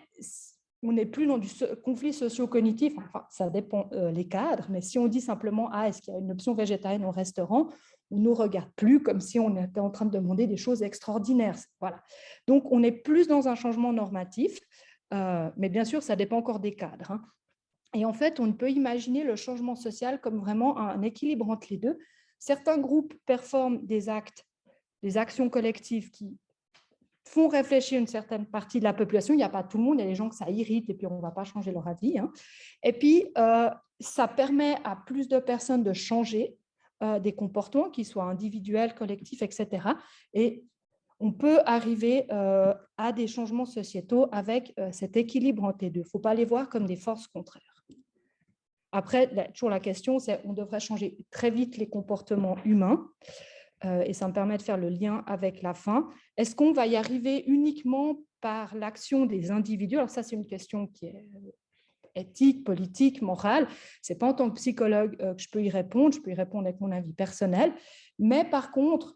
on n'est plus dans du conflit socio-cognitif. Enfin, ça dépend les cadres, mais si on dit simplement « Ah, est-ce qu'il y a une option végétarienne au restaurant ?» on ne nous regarde plus comme si on était en train de demander des choses extraordinaires. Voilà. Donc, on est plus dans un changement normatif. Mais bien sûr, ça dépend encore des cadres. Hein. Et en fait, on peut imaginer le changement social comme vraiment un équilibre entre les deux. Certains groupes performent des actions collectives qui font réfléchir une certaine partie de la population. Il n'y a pas tout le monde, il y a des gens que ça irrite et puis on ne va pas changer leur avis. Hein. Et puis, ça permet à plus de personnes de changer des comportements, qu'ils soient individuels, collectifs, etc. Et on peut arriver à des changements sociétaux avec cet équilibre entre les deux. Il ne faut pas les voir comme des forces contraires. Après, toujours la question, c'est on devrait changer très vite les comportements humains, et ça me permet de faire le lien avec la fin. Est-ce qu'on va y arriver uniquement par l'action des individus? Alors ça, c'est une question qui est éthique, politique, morale. Ce n'est pas en tant que psychologue que je peux y répondre avec mon avis personnel, mais par contre,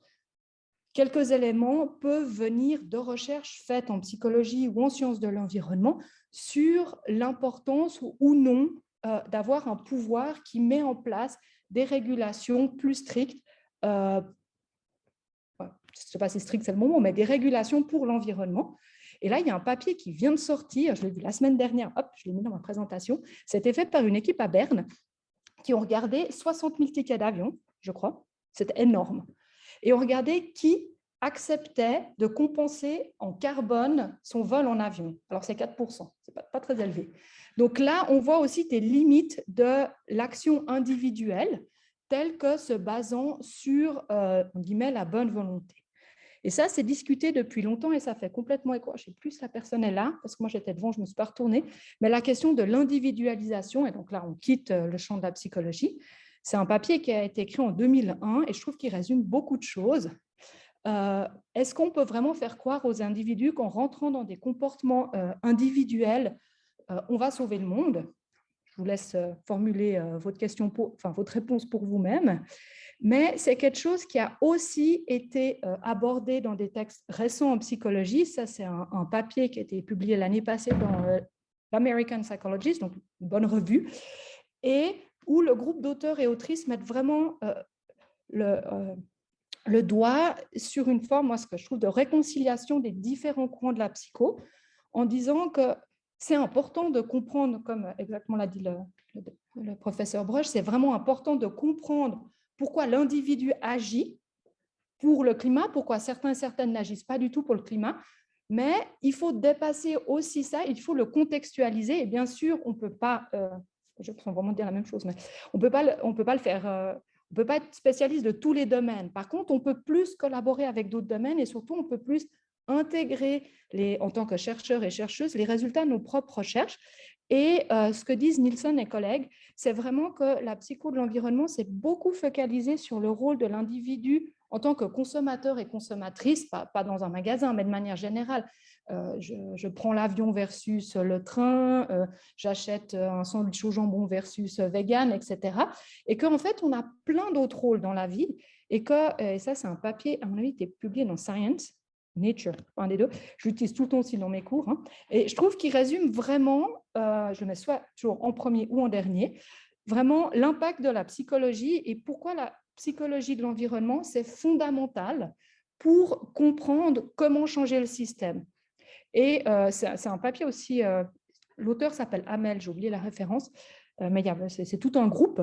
quelques éléments peuvent venir de recherches faites en psychologie ou en sciences de l'environnement sur l'importance ou non d'avoir un pouvoir qui met en place des régulations plus strictes, je ne sais pas si strict c'est le moment, mais des régulations pour l'environnement. Et là, il y a un papier qui vient de sortir, je l'ai vu la semaine dernière, hop, je l'ai mis dans ma présentation, c'était fait par une équipe à Berne qui ont regardé 60 000 tickets d'avion, je crois, c'était énorme, et ont regardé qui acceptait de compenser en carbone son vol en avion. Alors, c'est 4%, ce n'est pas très élevé. Donc là, on voit aussi des limites de l'action individuelle, telle que se basant sur, on guillemets, la bonne volonté. Et ça, c'est discuté depuis longtemps et ça fait complètement écho. Je ne sais plus si la personne est là, parce que moi, j'étais devant, je ne me suis pas retournée. Mais la question de l'individualisation, et donc là, on quitte le champ de la psychologie, c'est un papier qui a été écrit en 2001 et je trouve qu'il résume beaucoup de choses. Est-ce qu'on peut vraiment faire croire aux individus qu'en rentrant dans des comportements individuels, on va sauver le monde? Je vous laisse formuler votre réponse pour vous-même. Mais c'est quelque chose qui a aussi été abordé dans des textes récents en psychologie. Ça, c'est un papier qui a été publié l'année passée dans l'American Psychologist, donc une bonne revue, et où le groupe d'auteurs et autrices mettent vraiment le doigt sur une forme, moi, ce que je trouve, de réconciliation des différents courants de la psycho, en disant que c'est important de comprendre, comme exactement l'a dit le professeur Broch, c'est vraiment important de comprendre pourquoi l'individu agit pour le climat, pourquoi certains et certaines n'agissent pas du tout pour le climat, mais il faut dépasser aussi ça, il faut le contextualiser, et bien sûr, on ne peut pas, je pense vraiment dire la même chose, mais on peut pas le faire, on ne peut pas être spécialiste de tous les domaines. Par contre, on peut plus collaborer avec d'autres domaines et surtout, on peut plus intégrer, en tant que chercheurs et chercheuses, les résultats de nos propres recherches. Et ce que disent Nielsen et collègues, c'est vraiment que la psycho de l'environnement s'est beaucoup focalisée sur le rôle de l'individu en tant que consommateur et consommatrice, pas dans un magasin, mais de manière générale. Je prends l'avion versus le train, j'achète un sandwich au jambon versus vegan, etc. Et qu'en fait, on a plein d'autres rôles dans la vie et que, et ça, c'est un papier, à mon avis, qui est publié dans Science, Nature, un des deux. Je l'utilise tout le temps aussi dans mes cours. Hein. Et je trouve qu'il résume vraiment, je le mets soit toujours en premier ou en dernier, vraiment l'impact de la psychologie et pourquoi la psychologie de l'environnement, c'est fondamental pour comprendre comment changer le système. Et c'est un papier aussi, l'auteur s'appelle Amel, j'ai oublié la référence, mais c'est tout un groupe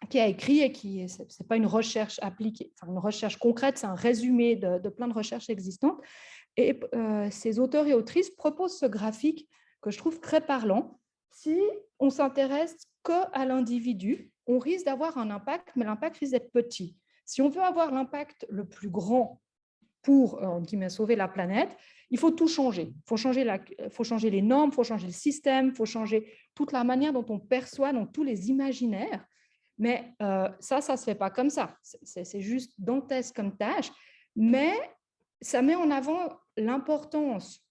qui a écrit et qui, ce n'est pas une recherche appliquée, enfin une recherche concrète, c'est un résumé de plein de recherches existantes. Et ces auteurs et autrices proposent ce graphique que je trouve très parlant. Si on s'intéresse qu'à l'individu, on risque d'avoir un impact, mais l'impact risque d'être petit. Si on veut avoir l'impact le plus grand pour sauver la planète, il faut tout changer. Il faut changer les normes, il faut changer le système, il faut changer toute la manière dont on perçoit, donc tous les imaginaires. Mais ça ne se fait pas comme ça. C'est juste dantesque comme tâche. Mais ça met en avant l'importance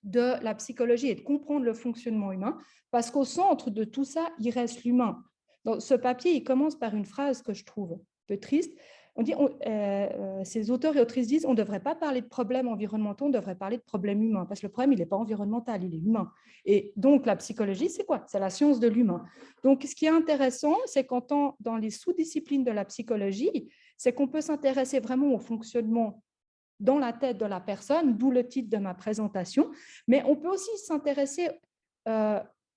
de la psychologie et de comprendre le fonctionnement humain, parce qu'au centre de tout ça, il reste l'humain. Dans ce papier, il commence par une phrase que je trouve un peu triste. On dit, ces auteurs et autrices disent, on ne devrait pas parler de problèmes environnementaux, on devrait parler de problèmes humains, parce que le problème, il n'est pas environnemental, il est humain. Et donc, la psychologie, c'est quoi? C'est la science de l'humain. Donc, ce qui est intéressant, c'est qu'en dans les sous-disciplines de la psychologie, c'est qu'on peut s'intéresser vraiment au fonctionnement dans la tête de la personne, d'où le titre de ma présentation, mais on peut aussi s'intéresser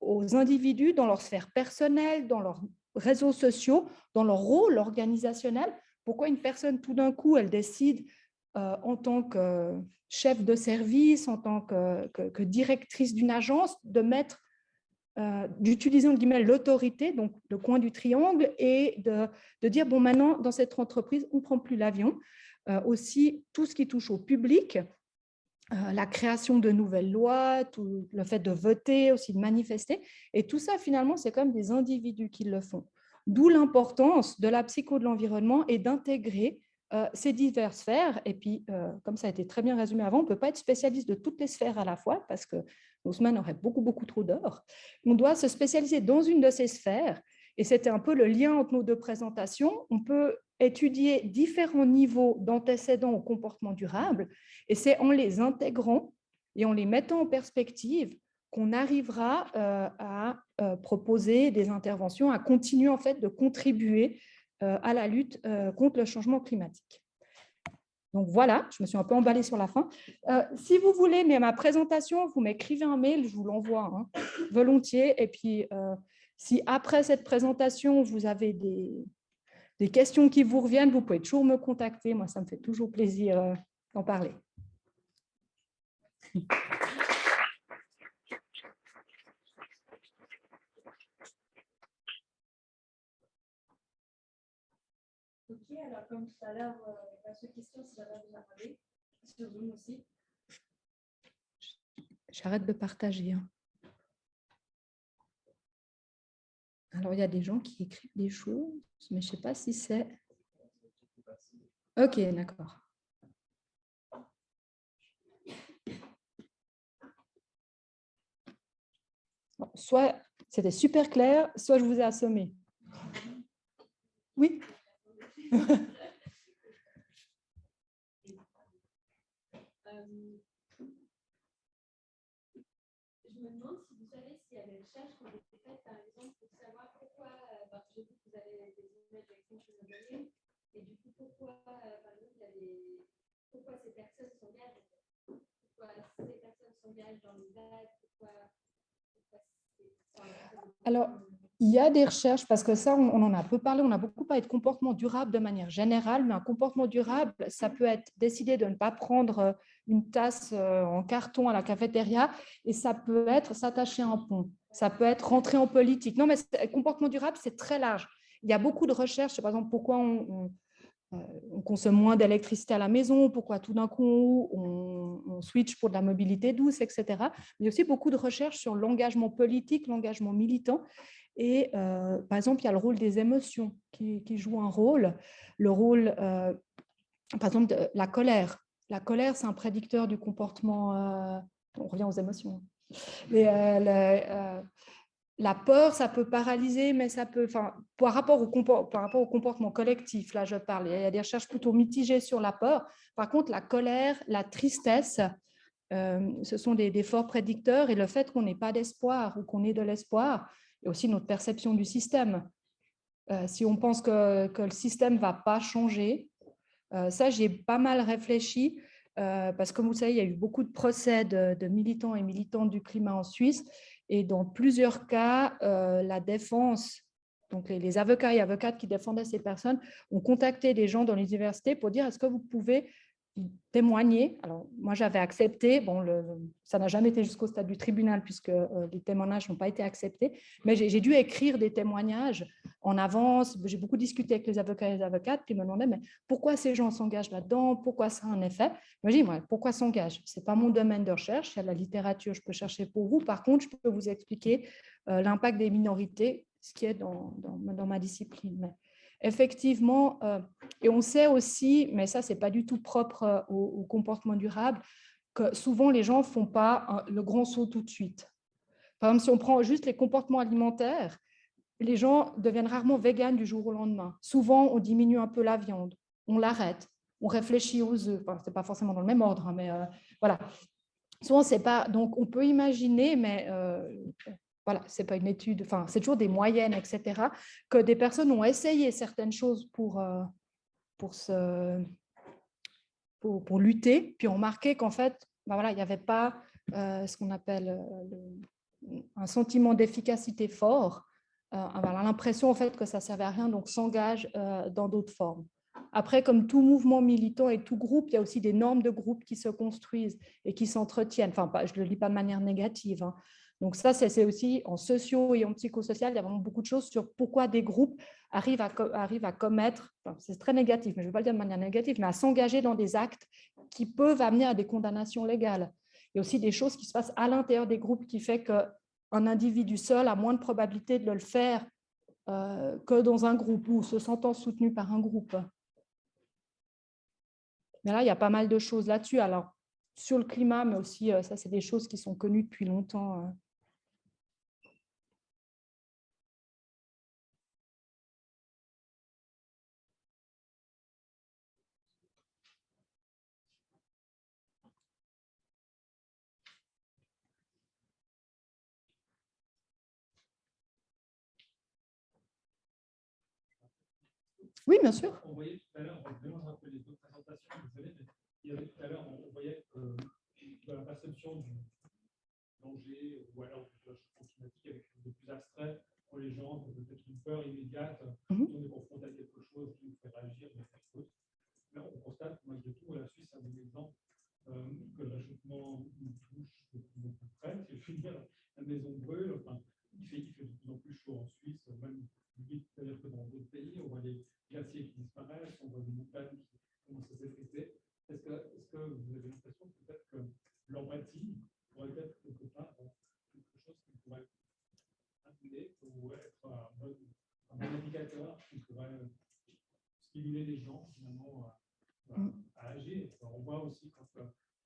aux individus dans leur sphère personnelle, dans leurs réseaux sociaux, dans leur rôle organisationnel. Pourquoi une personne, tout d'un coup, elle décide en tant que chef de service, en tant que directrice d'une agence, d'utiliser l'autorité, donc le coin du triangle, et de dire, bon, maintenant, dans cette entreprise, on ne prend plus l'avion. Aussi, tout ce qui touche au public, la création de nouvelles lois, tout le fait de voter, aussi de manifester, et tout ça, finalement, c'est comme des individus qui le font. D'où l'importance de la psycho de l'environnement et d'intégrer ces diverses sphères. Et puis, comme ça a été très bien résumé avant, on ne peut pas être spécialiste de toutes les sphères à la fois parce que nos semaines auraient beaucoup trop d'heures. On doit se spécialiser dans une de ces sphères. Et c'était un peu le lien entre nos deux présentations. On peut étudier différents niveaux d'antécédents au comportement durable. Et c'est en les intégrant et en les mettant en perspective qu'on arrivera à proposer des interventions, à continuer en fait de contribuer à la lutte contre le changement climatique. Donc voilà, je me suis un peu emballée sur la fin. Si vous voulez, mais ma présentation, vous m'écrivez un mail, je vous l'envoie volontiers. Et puis, si après cette présentation, vous avez des questions qui vous reviennent, vous pouvez toujours me contacter. Moi, ça me fait toujours plaisir d'en parler. Ok, alors comme tout à l'heure, pas de questions si j'avais vous en parler. Sur Zoom aussi. J'arrête de partager. Alors, il y a des gens qui écrivent des choses, mais je ne sais pas si c'est... Ok, d'accord. Bon, soit c'était super clair, soit je vous ai assommé. Oui. Je me demande si vous savez s'il y a des recherches qui ont été faites, par exemple, pour savoir pourquoi, j'ai vu que vous avez des images d'extinction de données, et du coup, pourquoi, par exemple, pourquoi ces personnes s'engagent, pourquoi ces personnes s'engagent dans les actes, alors, il y a des recherches, parce que ça, on en a peu parlé, on a beaucoup parlé de comportement durable de manière générale, mais un comportement durable, ça peut être décider de ne pas prendre une tasse en carton à la cafétéria, et ça peut être s'attacher à un pont, ça peut être rentrer en politique. Non, mais comportement durable, c'est très large. Il y a beaucoup de recherches, par exemple, pourquoi on consomme moins d'électricité à la maison, pourquoi tout d'un coup on switch pour de la mobilité douce, etc. Mais il y a aussi beaucoup de recherches sur l'engagement politique, l'engagement militant. Et par exemple, il y a le rôle des émotions qui joue un rôle. Le rôle, par exemple, de la colère. La colère, c'est un prédicteur du comportement. On revient aux émotions. Mais, la peur, ça peut paralyser, mais ça peut, par rapport au comportement collectif, là je parle, il y a des recherches plutôt mitigées sur la peur. Par contre, la colère, la tristesse, ce sont des forts prédicteurs, et le fait qu'on n'ait pas d'espoir ou qu'on ait de l'espoir, et aussi notre perception du système. Si on pense que le système ne va pas changer, ça j'ai pas mal réfléchi, parce que comme vous savez, il y a eu beaucoup de procès de militants et militantes du climat en Suisse, et dans plusieurs cas, la défense, donc les avocats et avocates qui défendaient ces personnes, ont contacté des gens dans les universités pour dire: est-ce que vous pouvez témoigner? Alors, moi, j'avais accepté. Bon, ça n'a jamais été jusqu'au stade du tribunal, puisque les témoignages n'ont pas été acceptés. Mais j'ai dû écrire des témoignages en avance. J'ai beaucoup discuté avec les avocats et les avocates, puis ils me demandaient: mais pourquoi ces gens s'engagent là-dedans? Pourquoi ça a un effet? Moi, je dis: pourquoi s'engagent? Ce n'est pas mon domaine de recherche. Il y a de la littérature, je peux chercher pour vous. Par contre, je peux vous expliquer l'impact des minorités, ce qui est dans ma discipline. Mais effectivement, et on sait aussi, mais ça, ce n'est pas du tout propre au comportement durable, que souvent, les gens ne font pas le grand saut tout de suite. Par exemple, si on prend juste les comportements alimentaires, les gens deviennent rarement véganes du jour au lendemain. Souvent, on diminue un peu la viande, on l'arrête, on réfléchit aux œufs. Enfin, ce n'est pas forcément dans le même ordre, mais voilà. Souvent, c'est pas... Donc, on peut imaginer, mais voilà, ce n'est pas une étude, enfin, c'est toujours des moyennes, etc., que des personnes ont essayé certaines choses pour lutter, puis ont remarqué qu'en fait, voilà, il n'y avait pas ce qu'on appelle un sentiment d'efficacité fort, voilà, l'impression en fait que ça ne servait à rien, donc s'engage dans d'autres formes. Après, comme tout mouvement militant et tout groupe, il y a aussi des normes de groupe qui se construisent et qui s'entretiennent. Enfin, je ne le lis pas de manière négative, hein. Donc ça, c'est aussi en socio et en psychosocial, il y a vraiment beaucoup de choses sur pourquoi des groupes arrivent à commettre, enfin, c'est très négatif, mais je ne vais pas le dire de manière négative, mais à s'engager dans des actes qui peuvent amener à des condamnations légales. Il y a aussi des choses qui se passent à l'intérieur des groupes qui fait qu'un individu seul a moins de probabilité de le faire que dans un groupe ou se sentant soutenu par un groupe. Mais là, il y a pas mal de choses là-dessus. Alors, sur le climat, mais aussi, ça, c'est des choses qui sont connues depuis longtemps. Oui, bien sûr. On voyait tout à l'heure, on mélange un peu les deux présentations, désolé, mais il y avait tout à l'heure, on voyait dans la perception du danger ou alors du changement climatique avec quelque chose de plus abstrait pour les gens, peut-être une peur immédiate, on est confronté à quelque chose qui nous fait réagir, mais là, on constate, malgré tout, la Suisse a des exemples que le réchauffement nous touche de plus en plus près. Si je veux dire, la maison brûle, enfin, il fait de plus en plus chaud en Suisse, même plus vite que dans d'autres pays. On voit les glaciers qui disparaissent, on voit des montagnes qui commencent à s'effriter. Est-ce que vous avez l'impression peut-être que l'empathie pourrait être quelque part quelque chose qui pourrait amener ou être un bon indicateur qui pourrait stimuler les gens finalement à agir. Alors, on voit aussi quand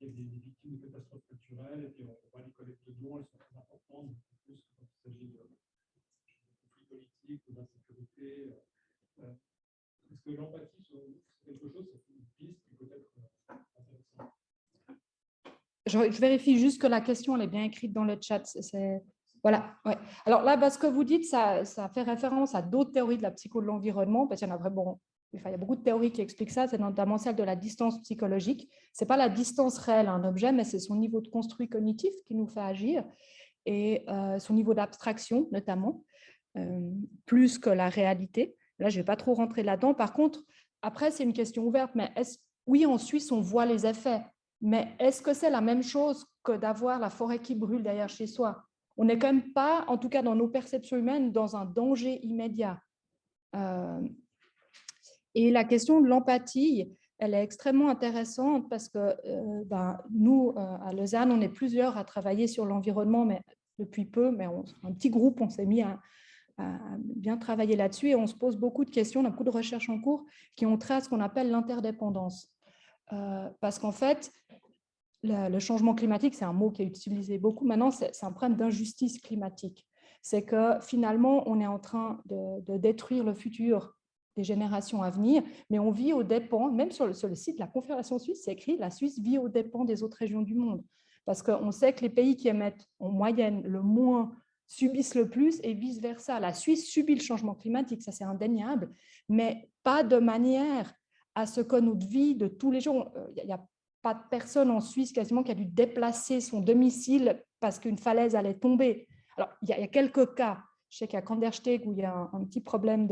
il y a des victimes de catastrophes naturelles, et puis on voit les collectes de dons, elles sont très importantes, beaucoup plus que quand il s'agit de conflits politiques ou d'insécurité. Est-ce que l'empathie, c'est quelque chose, c'est une piste qui peut être intéressante? Je vérifie juste que la question elle est bien écrite dans le chat. Voilà. Ouais. Alors là, ce que vous dites, ça fait référence à d'autres théories de la psycho de l'environnement, parce qu'il y en a vraiment. Enfin, il y a beaucoup de théories qui expliquent ça, c'est notamment celle de la distance psychologique. Ce n'est pas la distance réelle d'un objet, mais c'est son niveau de construit cognitif qui nous fait agir, et son niveau d'abstraction notamment, plus que la réalité. Là, je ne vais pas trop rentrer là-dedans. Par contre, après, c'est une question ouverte, mais oui, en Suisse, on voit les effets, mais est-ce que c'est la même chose que d'avoir la forêt qui brûle derrière chez soi? On n'est quand même pas, en tout cas dans nos perceptions humaines, dans un danger immédiat. Et la question de l'empathie, elle est extrêmement intéressante parce que nous, à Lausanne, on est plusieurs à travailler sur l'environnement, mais depuis peu, mais un petit groupe, on s'est mis à bien travailler là-dessus et on se pose beaucoup de questions, on a beaucoup de recherches en cours qui ont trait à ce qu'on appelle l'interdépendance. Parce qu'en fait, le changement climatique, c'est un mot qui est utilisé beaucoup maintenant, c'est un problème d'injustice climatique. C'est que finalement, on est en train de détruire le futur des générations à venir, mais on vit aux dépens, même sur le site de la Confédération suisse, c'est écrit « La Suisse vit aux dépens des autres régions du monde ». Parce qu'on sait que les pays qui émettent en moyenne le moins subissent le plus et vice-versa. La Suisse subit le changement climatique, ça c'est indéniable, mais pas de manière à ce que notre vie de tous les jours, il n'y a pas de personne en Suisse quasiment qui a dû déplacer son domicile parce qu'une falaise allait tomber. Alors, il y a quelques cas. Je sais qu'il y a Kandersteg où il y a un petit problème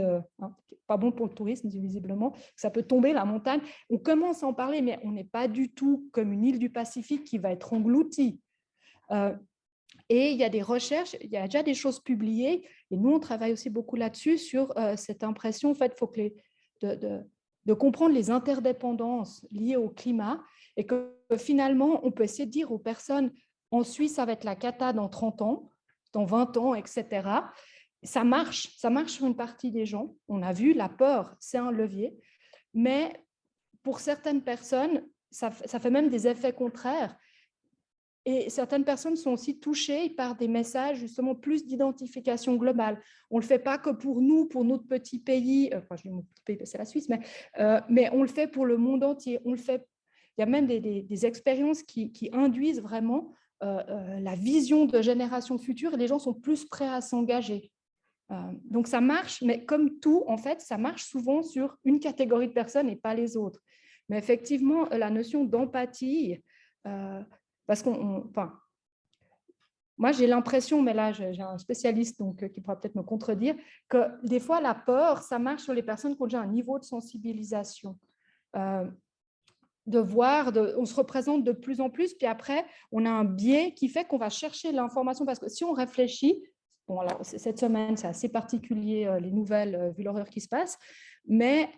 pas bon pour le tourisme, visiblement, ça peut tomber, la montagne. On commence à en parler, mais on n'est pas du tout comme une île du Pacifique qui va être engloutie. Et il y a des recherches, il y a déjà des choses publiées, et nous, on travaille aussi beaucoup là-dessus, sur cette impression, en fait, il faut que de comprendre les interdépendances liées au climat, et que finalement, on peut essayer de dire aux personnes, en Suisse, ça va être la cata dans 30 ans, dans 20 ans, etc. Ça marche sur une partie des gens. On a vu, la peur, c'est un levier, mais pour certaines personnes, ça fait même des effets contraires. Et certaines personnes sont aussi touchées par des messages justement plus d'identification globale. On ne le fait pas que pour nous, pour notre petit pays, enfin je dis mon petit pays, c'est la Suisse, mais on le fait pour le monde entier. On le fait. Il y a même des expériences qui induisent vraiment la vision de générations futures et les gens sont plus prêts à s'engager. Donc ça marche, mais comme tout, en fait, ça marche souvent sur une catégorie de personnes et pas les autres. Mais effectivement, la notion d'empathie, parce moi j'ai l'impression, mais là j'ai un spécialiste donc, qui pourra peut-être me contredire, que des fois la peur, ça marche sur les personnes qui ont déjà un niveau de sensibilisation. De voir, on se représente de plus en plus, puis après on a un biais qui fait qu'on va chercher l'information, parce que si on réfléchit, bon, alors, cette semaine, c'est assez particulier, les nouvelles, vu l'horreur qui se passe, mais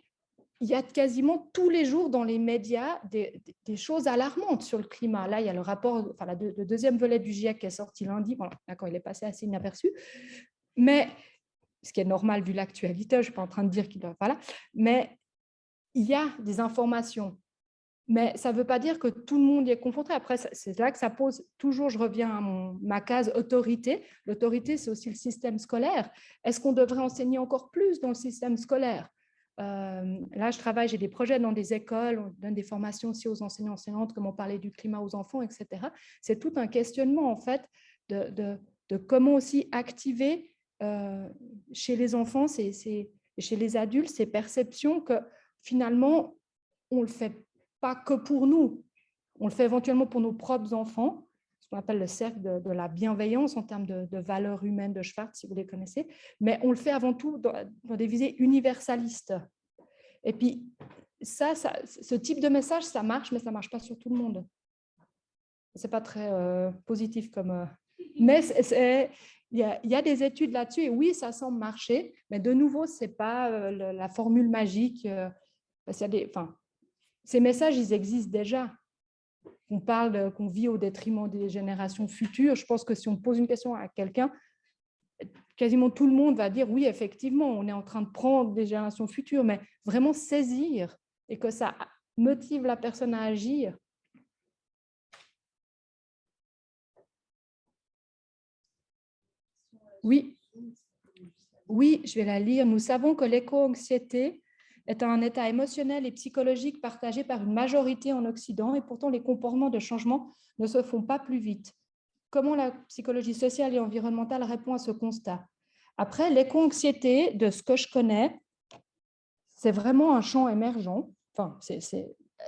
il y a quasiment tous les jours dans les médias des choses alarmantes sur le climat. Là, il y a le rapport, enfin, le deuxième volet du GIEC qui est sorti lundi. Bon, d'accord, il est passé assez inaperçu, mais ce qui est normal vu l'actualité, je ne suis pas en train de dire qu'il doit. Voilà, mais il y a des informations. Mais ça ne veut pas dire que tout le monde y est confronté. Après, c'est là que ça pose toujours, je reviens à ma case autorité. L'autorité, c'est aussi le système scolaire. Est-ce qu'on devrait enseigner encore plus dans le système scolaire ? Là, je travaille, j'ai des projets dans des écoles, on donne des formations aussi aux enseignants, enseignantes, comment parler du climat aux enfants, etc. C'est tout un questionnement, en fait, de comment aussi activer chez les enfants ces Et chez les adultes, c'est perception que finalement, on ne le fait pas que pour nous. On le fait éventuellement pour nos propres enfants, ce qu'on appelle le cercle de la bienveillance en termes de valeurs humaines de Schwartz, si vous les connaissez, mais on le fait avant tout dans des visées universalistes. Et puis, ce type de message, ça marche, mais ça ne marche pas sur tout le monde. Ce n'est pas très positif comme... mais il y a des études là-dessus, et oui, ça semble marcher, mais de nouveau, ce n'est pas la formule magique. Parce qu'il y a ces messages, ils existent déjà. On parle qu'on vit au détriment des générations futures. Je pense que si on pose une question à quelqu'un, quasiment tout le monde va dire oui, effectivement, on est en train de prendre des générations futures, mais vraiment saisir et que ça motive la personne à agir. Oui, oui, je vais la lire. Nous savons que l'éco-anxiété est un état émotionnel et psychologique partagé par une majorité en Occident et pourtant les comportements de changement ne se font pas plus vite. Comment la psychologie sociale et environnementale répond à ce constat? Après, l'éco-anxiété, de ce que je connais, c'est vraiment un champ émergent. Enfin,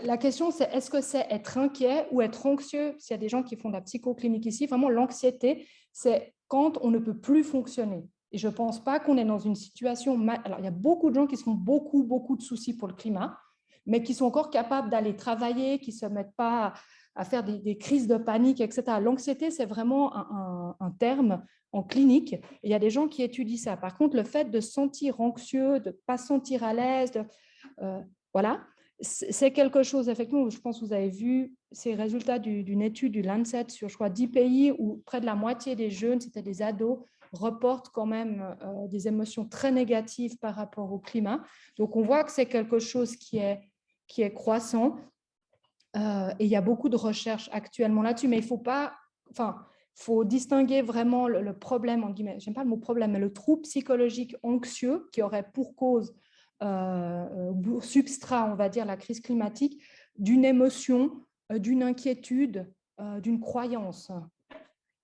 la question, c'est est-ce que c'est être inquiet ou être anxieux? S'il y a des gens qui font de la psychoclinique ici, vraiment, l'anxiété, c'est quand on ne peut plus fonctionner. Et je ne pense pas qu'on est dans une situation... Alors, il y a beaucoup de gens qui se font beaucoup de soucis pour le climat, mais qui sont encore capables d'aller travailler, qui ne se mettent pas à faire des crises de panique, etc. L'anxiété, c'est vraiment un terme en clinique. Et il y a des gens qui étudient ça. Par contre, le fait de se sentir anxieux, de ne pas se sentir à l'aise, voilà, c'est quelque chose, effectivement, je pense que vous avez vu ces résultats d'une étude du Lancet sur, je crois, 10 pays où près de la moitié des jeunes, c'était des ados, reportent quand même des émotions très négatives par rapport au climat. Donc, on voit que c'est quelque chose qui est croissant. Et il y a beaucoup de recherches actuellement là-dessus, mais il ne faut pas... Enfin, faut distinguer vraiment le problème, en guillemets, j'aime pas le mot problème, mais le trouble psychologique anxieux qui aurait pour cause, substrat, on va dire, la crise climatique, d'une émotion, d'une inquiétude, d'une croyance.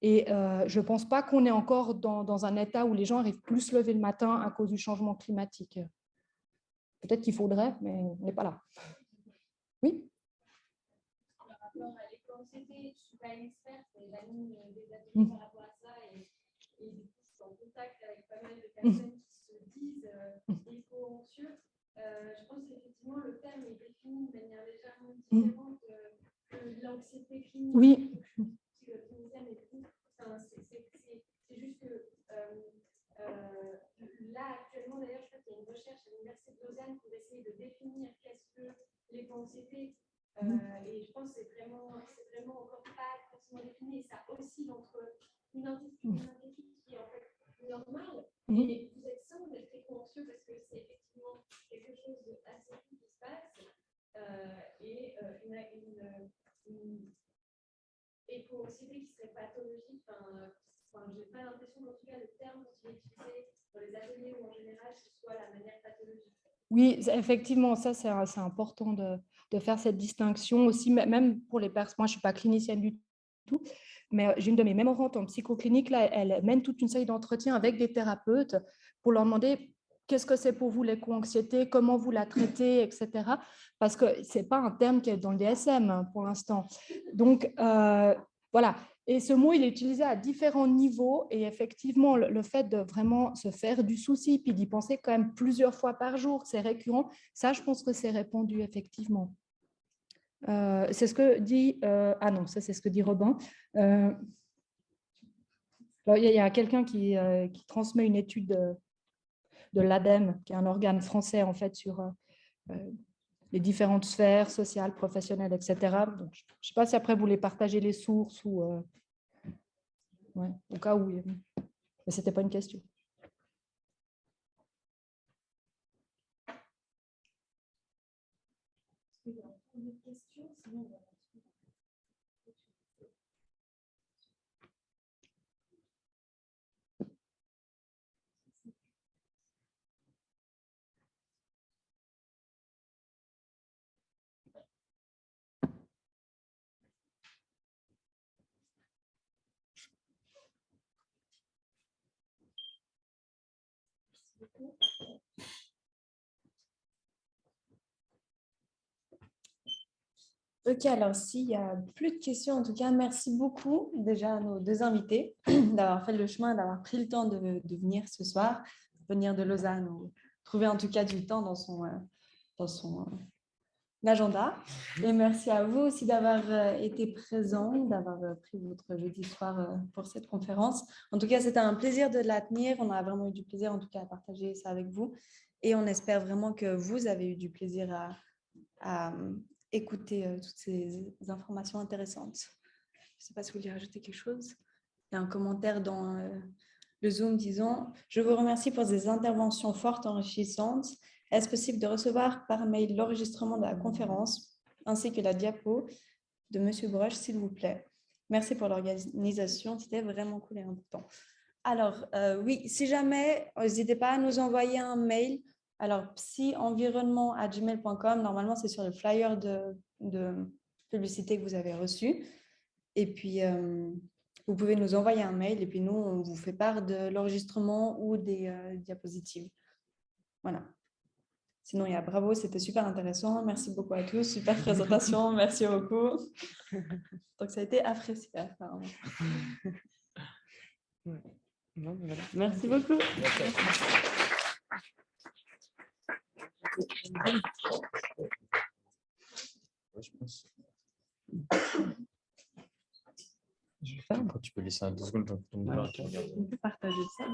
Et je ne pense pas qu'on est encore dans un état où les gens arrivent plus à se lever le matin à cause du changement climatique. Peut-être qu'il faudrait, mais on n'est pas là. Oui? Par rapport à l'éco-anxiété, je ne suis pas une experte, mais j'anime des ateliers par rapport à ça et du coup, je suis en contact avec pas mal de personnes qui se disent éco-anxieux. Je pense qu'effectivement, le terme est défini de manière légèrement différente que l'anxiété clinique. Oui. C'est juste que là, actuellement, d'ailleurs, je crois qu'il y a une recherche à l'Université de Lausanne pour essayer de définir qu'est-ce que l'éco-anxiété. Et je pense que c'est vraiment encore pas forcément défini. Et ça oscille entre une inquiétude qui est en fait normale. Et vous êtes sans d'être éco-anxieux parce que c'est effectivement quelque chose d'assez fou qui se passe. Et une éco-anxiété qui serait pathologique. Je n'ai pas l'impression qu'en tout cas le terme qui est utilisé dans les ateliers ou en général, ce soit la manière pathologique. Oui, effectivement, ça c'est important de faire cette distinction aussi, même pour les personnes. Moi, je ne suis pas clinicienne du tout, mais j'ai une de mes mémorantes en psychoclinique, là, elle mène toute une série d'entretiens avec des thérapeutes pour leur demander qu'est-ce que c'est pour vous l'éco-anxiété, comment vous la traitez, etc. Parce que ce n'est pas un terme qui est dans le DSM pour l'instant. Donc, voilà. Et ce mot, il est utilisé à différents niveaux. Et effectivement, le fait de vraiment se faire du souci, puis d'y penser quand même plusieurs fois par jour, c'est récurrent, ça, je pense que c'est répandu, effectivement. C'est ce que dit... ah non, ça, c'est ce que dit Robin. Alors, il y a quelqu'un qui transmet une étude de l'ADEME, qui est un organe français, en fait, sur les différentes sphères sociales, professionnelles, etc. Donc, je ne sais pas si après, vous voulez partager les sources ou... Ouais, au cas où, mais ce n'était pas une question. Une question, sinon on va... Ok, alors s'il n'y a plus de questions, en tout cas, merci beaucoup déjà à nos deux invités d'avoir fait le chemin, d'avoir pris le temps de venir ce soir, venir de Lausanne, ou trouver en tout cas du temps dans son agenda. Et merci à vous aussi d'avoir été présents, d'avoir pris votre jeudi soir pour cette conférence. En tout cas, c'était un plaisir de la tenir. On a vraiment eu du plaisir, en tout cas, à partager ça avec vous. Et on espère vraiment que vous avez eu du plaisir à écouter toutes ces informations intéressantes. Je ne sais pas si vous voulez rajouter quelque chose. Il y a un commentaire dans le Zoom disant « Je vous remercie pour ces interventions fortes, enrichissantes. Est-ce possible de recevoir par mail l'enregistrement de la conférence ainsi que la diapo de M. Broche, s'il vous plaît? Merci pour l'organisation. C'était vraiment cool et important. » Alors, oui, si jamais, n'hésitez pas à nous envoyer un mail. Alors, psyenvironnement@gmail.com, normalement, c'est sur le flyer de publicité que vous avez reçu. Et puis, vous pouvez nous envoyer un mail et puis nous, on vous fait part de l'enregistrement ou des diapositives. Voilà. Sinon, il y a bravo, c'était super intéressant. Merci beaucoup à tous. Super présentation. Merci beaucoup. Donc, ça a été apprécié, apparemment. Non, voilà. Merci beaucoup. Ouais, je pense. Je vais faire. Après, tu peux laisser 2 secondes pour ton débat. On peut partager ça.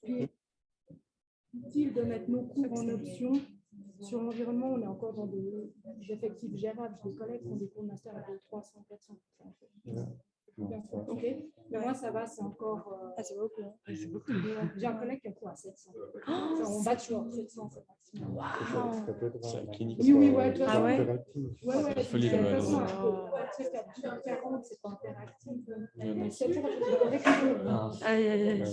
Puis, utile de mettre nos cours en option. Sur l'environnement, on est encore dans des effectifs gérables. J'ai des collègues qui ont des cours de master à 300, 400. Ok, mais moi ça va, c'est encore. C'est beaucoup. C'est beaucoup. J'ai un collègue qui a cours à 700. En bachelor, 700, c'est maximum. C'est la clinique. Oui, oui, ouais, de toute Ah façon. ouais? Ouais, ouais, folie, de toute là-bas, façon, là. c'est qu'à 40, c'est pas interactif. Mais 7 heures, je vais avec eux. Aïe, aïe, aïe.